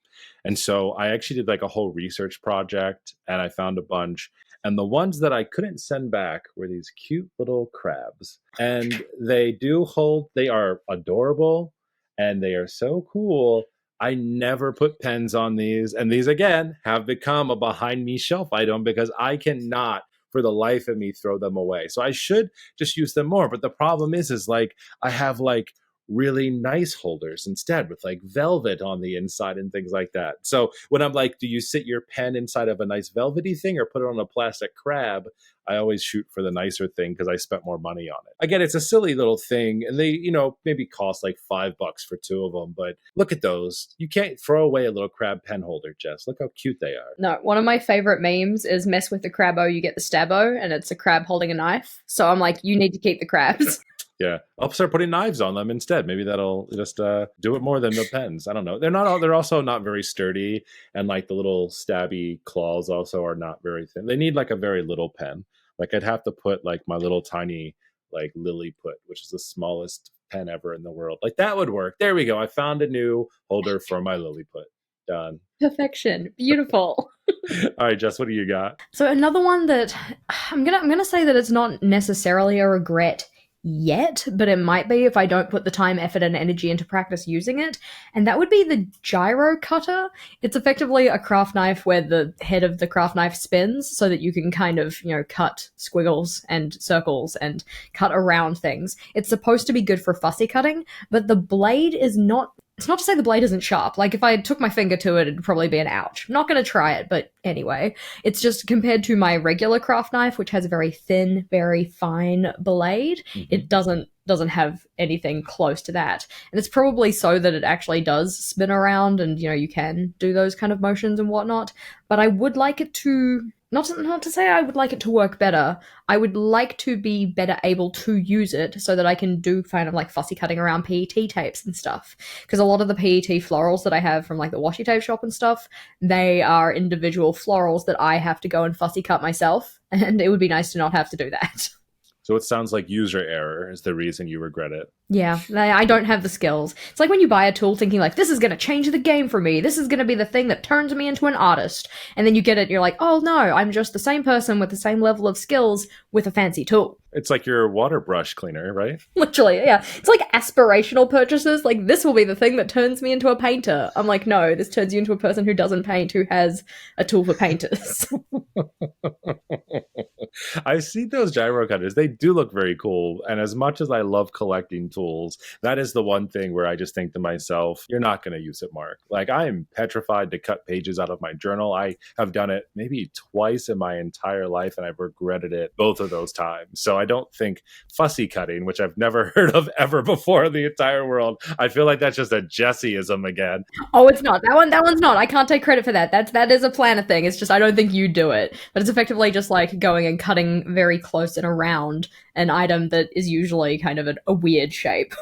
And so I actually did like a whole research project and I found a bunch. And the ones that I couldn't send back were these cute little crabs. And they are adorable and they are so cool. I never put pens on these. And these, again, have become a behind me shelf item because I cannot for the life of me throw them away. So I should just use them more. But the problem is like I have like really nice holders instead with like velvet on the inside and things like that. So when I'm like, do you sit your pen inside of a nice velvety thing or put it on a plastic crab? I always shoot for the nicer thing because I spent more money on it. Again, it's a silly little thing and they, maybe cost like $5 for two of them, but look at those. You can't throw away a little crab pen holder, Jess. Look how cute they are. No, one of my favorite memes is mess with the crabbo, you get the stabbo, and it's a crab holding a knife. So I'm like, you need to keep the crabs. Yeah, I'll start putting knives on them instead. Maybe that'll just do it more than the pens. I don't know. They're also not very sturdy, and like the little stabby claws also are not very thin. They need like a very little pen. Like I'd have to put like my little tiny like Lilliput, which is the smallest pen ever in the world. Like that would work. There we go. I found a new holder for my Lilliput. Done. Perfection. Beautiful. All right, Jess, what do you got? So another one that I'm gonna say that it's not necessarily a regret yet, but it might be if I don't put the time, effort, and energy into practice using it. And that would be the gyro cutter. It's effectively a craft knife where the head of the craft knife spins so that you can kind of, cut squiggles and circles and cut around things. It's supposed to be good for fussy cutting, but the blade is not. It's not to say the blade isn't sharp. Like, if I took my finger to it, it'd probably be an ouch. I'm not going to try it, but anyway. It's just compared to my regular craft knife, which has a very thin, very fine blade, it doesn't have anything close to that. And it's probably so that it actually does spin around and, you can do those kind of motions and whatnot. But I would like it to... Not to say I would like it to work better. I would like to be better able to use it so that I can do kind of like fussy cutting around PET tapes and stuff. Because a lot of the PET florals that I have from like the washi tape shop and stuff, they are individual florals that I have to go and fussy cut myself. And it would be nice to not have to do that. So it sounds like user error is the reason you regret it. Yeah, I don't have the skills. It's like when you buy a tool thinking like, this is going to change the game for me. This is going to be the thing that turns me into an artist. And then you get it and you're like, oh no, I'm just the same person with the same level of skills with a fancy tool. It's like your water brush cleaner, right? Literally, yeah. It's like aspirational purchases. Like, this will be the thing that turns me into a painter. I'm like, no, this turns you into a person who doesn't paint, who has a tool for painters. I see those gyro cutters. They do look very cool. And as much as I love collecting tools, that is the one thing where I just think to myself, you're not going to use it, Mark. Like, I am petrified to cut pages out of my journal. I have done it maybe twice in my entire life, and I've regretted it both of those times. So I don't think fussy cutting, which I've never heard of ever before in the entire world, I feel like that's just a Jesseism again. Oh, it's not. That one's not. I can't take credit for that. That is a planner thing. It's just I don't think you do it. But it's effectively just like going and cutting very close and around an item that is usually kind of a weird shape.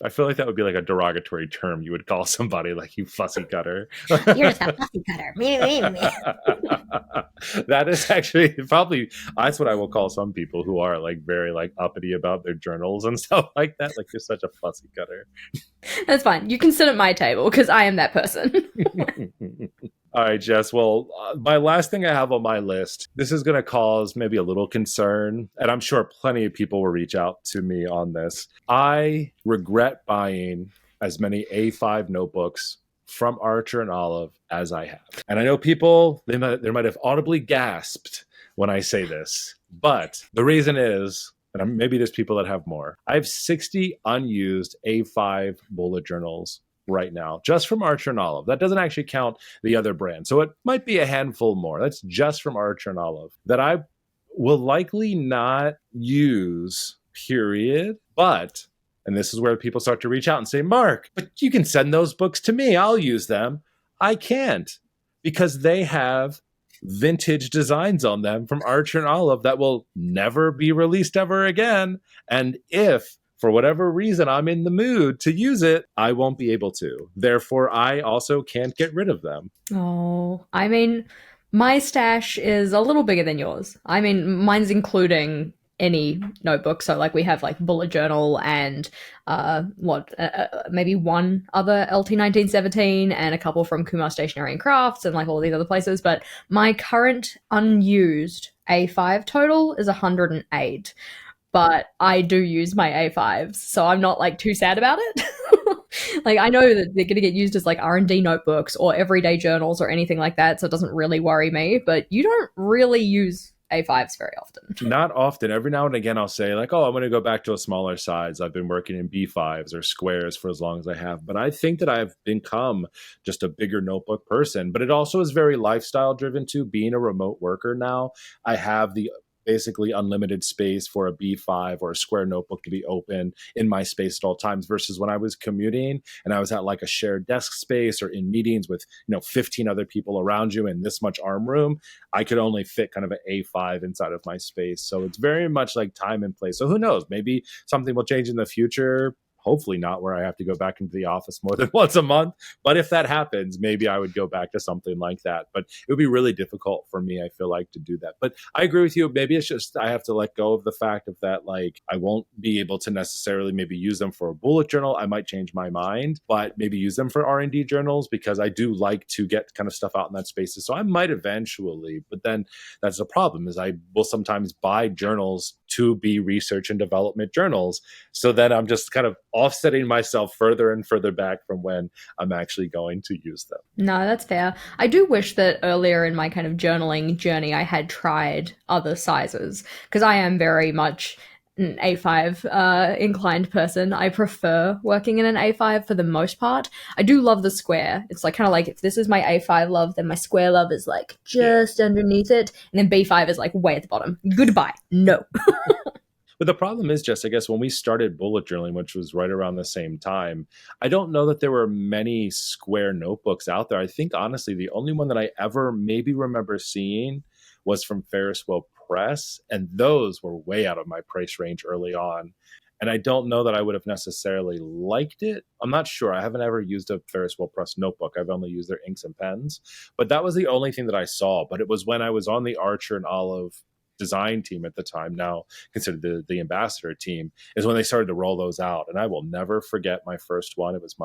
I feel like that would be like a derogatory term you would call somebody, like, you fussy cutter. You're just a fussy cutter. That is actually probably, that's what I will call some people who are like very like uppity about their journals and stuff like that. Like, you're such a fussy cutter. That's fine. You can sit at my table because I am that person. All right, Jess. Well, my last thing I have on my list, this is going to cause maybe a little concern, and I'm sure plenty of people will reach out to me on this. I regret buying as many A5 notebooks from Archer and Olive as I have. And I know people, they might have audibly gasped when I say this, but the reason is, and maybe there's people that have more, I have 60 unused A5 bullet journals right now, just from Archer and Olive. That doesn't actually count the other brand. So it might be a handful more. That's just from Archer and Olive that I will likely not use, period. But, and this is where people start to reach out and say, Mark, but you can send those books to me. I'll use them. I can't, because they have vintage designs on them from Archer and Olive that will never be released ever again. And if for whatever reason I'm in the mood to use it, I won't be able to. Therefore, I also can't get rid of them. Oh, I mean, my stash is a little bigger than yours. I mean, mine's including any notebook. So like we have like bullet journal and maybe one other LT 1917 and a couple from Kumar Stationery and Crafts and like all these other places. But my current unused A5 total is 108. But I do use my A5s, so I'm not like too sad about it. Like I know that they're going to get used as like R&D notebooks or everyday journals or anything like that, so it doesn't really worry me. But you don't really use A5s very often. Not often. Every now and again, I'll say like, "Oh, I'm going to go back to a smaller size." I've been working in B5s or squares for as long as I have, but I think that I've become just a bigger notebook person. But it also is very lifestyle driven too. Being a remote worker now, I have the basically unlimited space for a B5 or a square notebook to be open in my space at all times versus when I was commuting and I was at like a shared desk space or in meetings with, 15 other people around you and this much arm room. I could only fit kind of an A5 inside of my space. So it's very much like time and place. So who knows? Maybe something will change in the future. Hopefully not where I have to go back into the office more than once a month. But if that happens, maybe I would go back to something like that. But it would be really difficult for me, I feel like, to do that. But I agree with you. Maybe it's just I have to let go of the fact of that, like, I won't be able to necessarily maybe use them for a bullet journal. I might change my mind, but maybe use them for R&D journals because I do like to get kind of stuff out in that space. So I might eventually, but then that's the problem is I will sometimes buy journals to be research and development journals. So then I'm just kind of offsetting myself further and further back from when I'm actually going to use them. No, that's fair. I do wish that earlier in my kind of journaling journey, I had tried other sizes because I am very much an A5 inclined person. I prefer working in an A5 for the most part. I do love the square. It's like kind of like if this is my A5 love, then my square love is like just underneath it, and then B5 is like way at the bottom. Goodbye. No. But the problem is just, I guess, when we started bullet journaling, which was right around the same time, I don't know that there were many square notebooks out there. I think, honestly, the only one that I ever maybe remember seeing was from Ferris Wheel Press. And those were way out of my price range early on. And I don't know that I would have necessarily liked it. I'm not sure. I haven't ever used a Ferris Wheel Press notebook. I've only used their inks and pens. But that was the only thing that I saw. But it was when I was on the Archer and Olive design team at the time, now considered the ambassador team, is when they started to roll those out. And I will never forget my first one. It was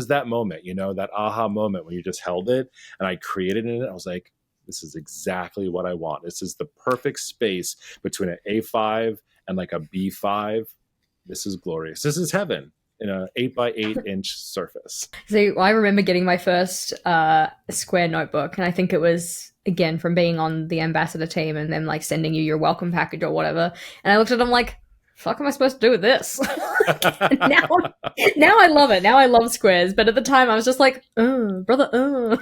that moment, that aha moment when you just held it and I created in it. I was like, this is exactly what I want. This is the perfect space between an A5 and like a B5. This is glorious. This is heaven in an 8x8 inch surface. So I remember getting my first square notebook, and I think it was again from being on the ambassador team and them like sending you your welcome package or whatever. And I looked at them like, fuck am I supposed to do with this? now, now I love it. Now I love squares. But at the time I was just like, brother,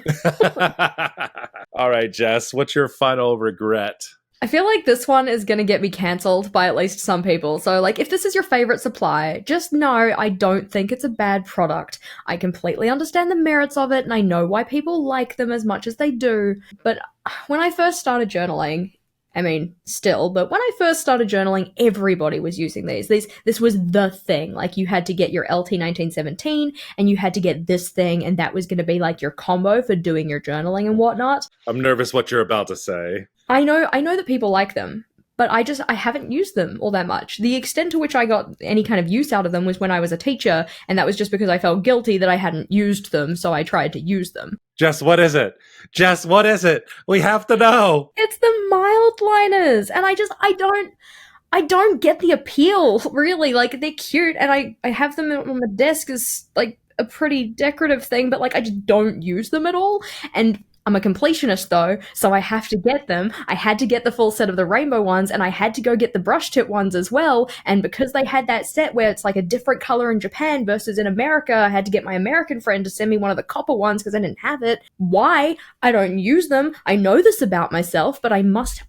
All right, Jess, what's your final regret? I feel like this one is going to get me cancelled by at least some people. So, like, if this is your favorite supply, just know I don't think it's a bad product. I completely understand the merits of it, and I know why people like them as much as they do. But when I first started journaling, I mean, still, but when I first started journaling, everybody was using these. This was the thing. Like, you had to get your LT 1917, and you had to get this thing, and that was going to be like your combo for doing your journaling and whatnot. I'm nervous what you're about to say. I know that people like them, but I haven't used them all that much. The extent to which I got any kind of use out of them was when I was a teacher, and that was just because I felt guilty that I hadn't used them, so I tried to use them. Jess, what is it? Jess, what is it? We have to know. It's the mild liners, and I don't get the appeal, really. Like, they're cute, and I have them on the desk as, like, a pretty decorative thing, but, like, I just don't use them at all, and I'm a completionist though, so I have to get them. I had to get the full set of the rainbow ones, and I had to go get the brush tip ones as well. And because they had that set where it's like a different color in Japan versus in America, I had to get my American friend to send me one of the copper ones because I didn't have it. Why? I don't use them. I know this about myself, but I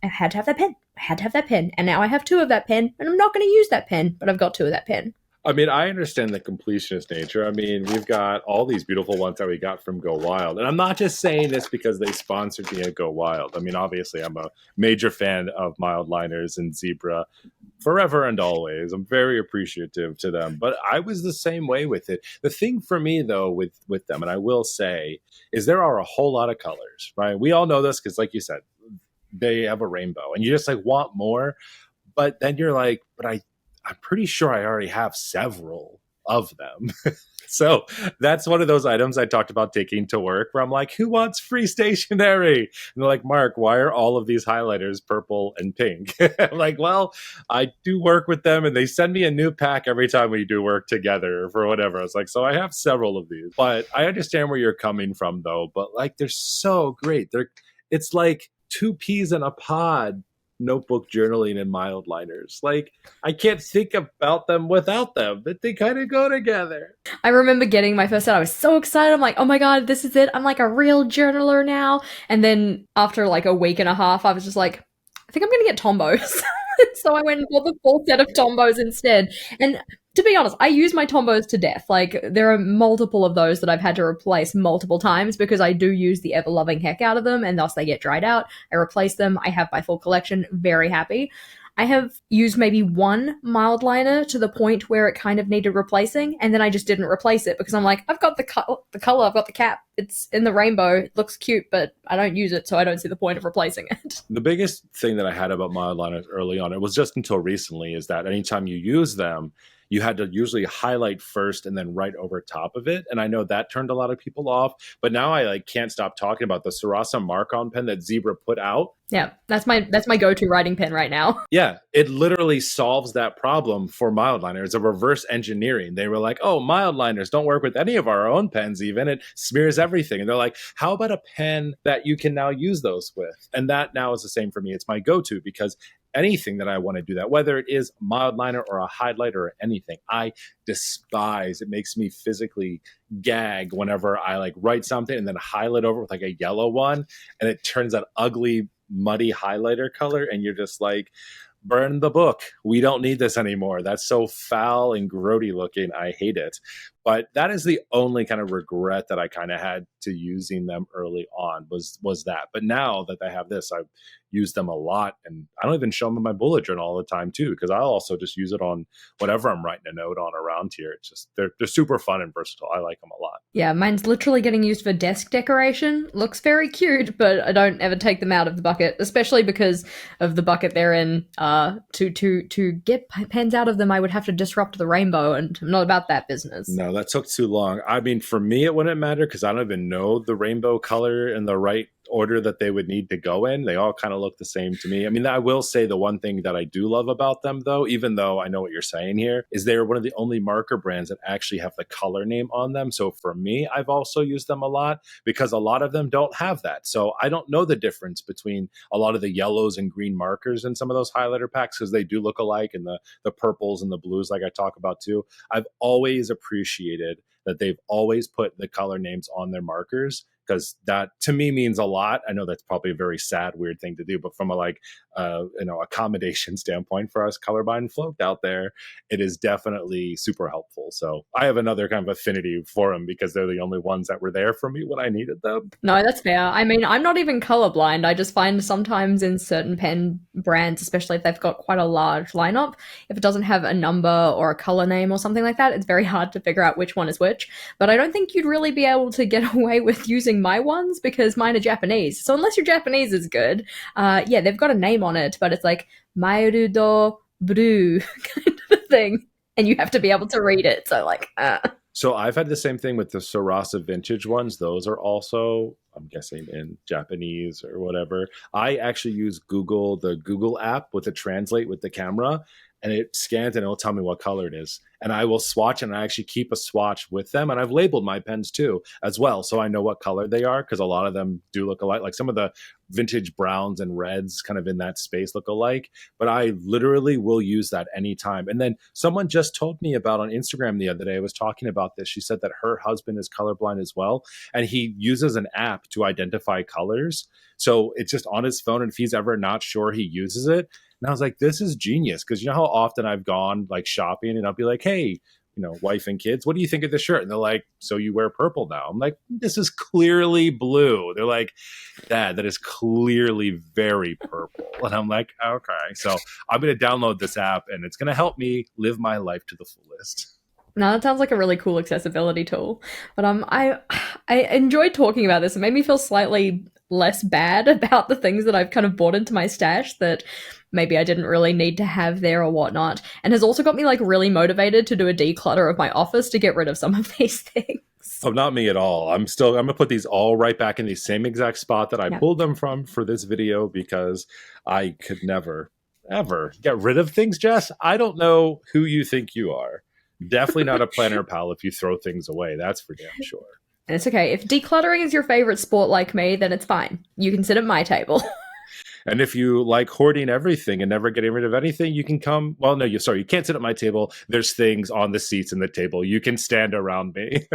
had to have that pen. I had to have that pen, and now I have 2 of that pen, and I'm not going to use that pen, but I've got 2 of that pen. I mean, I understand the completionist nature. I mean, we've got all these beautiful ones that we got from Go Wild. And I'm not just saying this because they sponsored me at Go Wild. I mean, obviously, I'm a major fan of mild liners and Zebra forever and always. I'm very appreciative to them. But I was the same way with it. The thing for me, though, with them, and I will say, is there are a whole lot of colors, right? We all know this because, like you said, they have a rainbow. And you just like want more. But then you're like, but I'm pretty sure I already have several of them. So that's one of those items I talked about taking to work where I'm like, who wants free stationery? And they're like, Mark, why are all of these highlighters purple and pink? I'm like, well, I do work with them and they send me a new pack every time we do work together for whatever. I was like, so I have several of these. But I understand where you're coming from though. But like, they're so great. It's like two peas in a pod notebook journaling and mild liners. Like, I can't think about them without them, but they kind of go together. I remember getting my first set. I was so excited. I'm like, oh my God, this is it. I'm like a real journaler now. And then after like a week and a half, I was just like, I think I'm going to get Tombos. So I went and bought the full set of Tombos instead. And to be honest, I use my Tombos to death. Like, there are multiple of those that I've had to replace multiple times because I do use the ever loving heck out of them and thus they get dried out. I replace them. I have my full collection. Very happy. I have used maybe one mild liner to the point where it kind of needed replacing, and then I just didn't replace it because I'm like, I've got the color, I've got the cap, it's in the rainbow, it looks cute, but I don't use it, so I don't see the point of replacing it. The biggest thing that I had about mild liners early on, it was just until recently, is that anytime you use them, you had to usually highlight first and then write over top of it. And I know that turned a lot of people off, but now I like can't stop talking about the Sarasa mark-on pen that Zebra put out. Yeah, that's my go-to writing pen right now. Yeah, it literally solves that problem for mild liners. It's a reverse engineering. They were like, oh, mild liners don't work with any of our own pens even. It smears everything. And they're like, how about a pen that you can now use those with? And that now is the same for me. It's my go-to because anything that I want to do that, whether it is mild liner or a highlighter or anything, I despise. It makes me physically gag whenever I like write something and then highlight over with like a yellow one and it turns that ugly muddy highlighter color and you're just like, burn the book. We don't need this anymore. That's so foul and grody looking. I hate it. But that is the only kind of regret that I kind of had to using them early on was that. But now that I have this, I've used them a lot, and I don't even show them in my bullet journal all the time too, because I'll also just use it on whatever I'm writing a note on around here. It's just they're super fun and versatile. I like them a lot. Yeah, mine's literally getting used for desk decoration. Looks very cute, but I don't ever take them out of the bucket, especially because of the bucket they're in. To get pens out of them, I would have to disrupt the rainbow, and I'm not about that business. No, that took too long. I mean, for me, it wouldn't matter because I don't even know the rainbow color in the right order that they would need to go in. They all kind of look the same to me. I mean, I will say the one thing that I do love about them, though, even though I know what you're saying here, is they're one of the only marker brands that actually have the color name on them. So for me, I've also used them a lot because a lot of them don't have that. So I don't know the difference between a lot of the yellows and green markers in some of those highlighter packs because they do look alike, and the purples and the blues like I talk about too. I've always appreciated that they've always put the color names on their markers because that to me means a lot. I know that's probably a very sad, weird thing to do, but from a accommodation standpoint for us colorblind folk out there, it is definitely super helpful. So I have another kind of affinity for them because they're the only ones that were there for me when I needed them. No, that's fair. I mean, I'm not even colorblind. I just find sometimes in certain pen brands, especially if they've got quite a large lineup, if it doesn't have a number or a color name or something like that, it's very hard to figure out which one is which. But I don't think you'd really be able to get away with using my ones because mine are Japanese. So unless your Japanese is good, yeah, they've got a name on it, but it's like Maerudo Brew kind of a thing. And you have to be able to read it. So So I've had the same thing with the Sarasa vintage ones. Those are also, I'm guessing, in Japanese or whatever. I actually use the Google app with the translate with the camera, and it scans and it'll tell me what color it is. And I will swatch, and I actually keep a swatch with them. And I've labeled my pens too as well, so I know what color they are because a lot of them do look alike. Like some of the vintage browns and reds kind of in that space look alike. But I literally will use that anytime. And then someone just told me about on Instagram the other day, I was talking about this. She said that her husband is colorblind as well, and he uses an app to identify colors. So it's just on his phone, and if he's ever not sure, he uses it. And I was like, this is genius. Because you know how often I've gone like shopping and I'll be like, hey, wife and kids, what do you think of this shirt? And they're like, so you wear purple now? I'm like, this is clearly blue. They're like, Dad, that is clearly very purple. And I'm like, okay. So I'm going to download this app and it's going to help me live my life to the fullest. No, that sounds like a really cool accessibility tool. But I enjoyed talking about this. It made me feel slightly less bad about the things that I've kind of bought into my stash that maybe I didn't really need to have there or whatnot. And has also got me like really motivated to do a declutter of my office to get rid of some of these things. Oh, not me at all. I'm gonna put these all right back in the same exact spot that I Yeah. pulled them from for this video because I could never, ever get rid of things, Jess. I don't know who you think you are. Definitely not a planner pal if you throw things away. That's for damn sure. And it's okay. If decluttering is your favorite sport like me, then it's fine. You can sit at my table. And if you like hoarding everything and never getting rid of anything, you can come. Well, no, you can't sit at my table. There's things on the seats and the table. You can stand around me.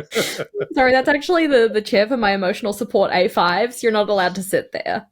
Sorry, that's actually the chair for my emotional support A5s. You're not allowed to sit there.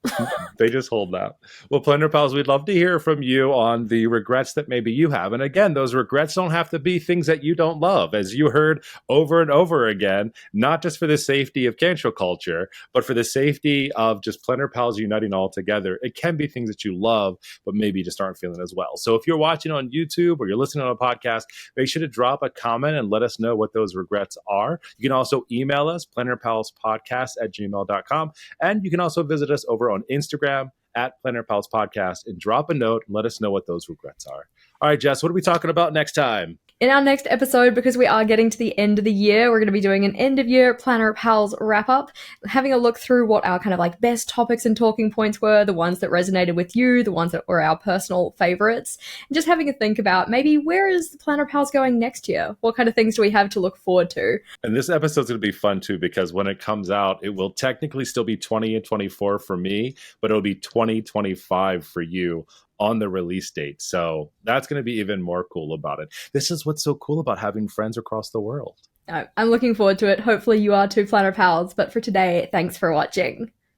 They just hold that. Well, Planner Pals, we'd love to hear from you on the regrets that maybe you have. And again, those regrets don't have to be things that you don't love. As you heard over and over again, not just for the safety of cancel culture, but for the safety of just Planner Pals uniting all together. It can be things that you love, but maybe just aren't feeling as well. So if you're watching on YouTube or you're listening on a podcast, make sure to drop a comment and let us know what those regrets are. You can also email us, plannerpalspodcast@gmail.com. And you can also visit us over on Instagram at Planner Pals Podcast and drop a note and let us know what those regrets are. All right, Jess, what are we talking about next time? In our next episode, because we are getting to the end of the year, we're going to be doing an end of year Planner Pals wrap up, having a look through what our kind of like best topics and talking points were, the ones that resonated with you, the ones that were our personal favorites, and just having a think about maybe where is the Planner Pals going next year? What kind of things do we have to look forward to? And this episode's going to be fun too, because when it comes out, it will technically still be 2024 for me, but it'll be 2025 for you on the release date. So that's going to be even more cool about it. This is what's so cool about having friends across the world. I'm looking forward to it. Hopefully you are too, Planner Pals. But for today, thanks for watching.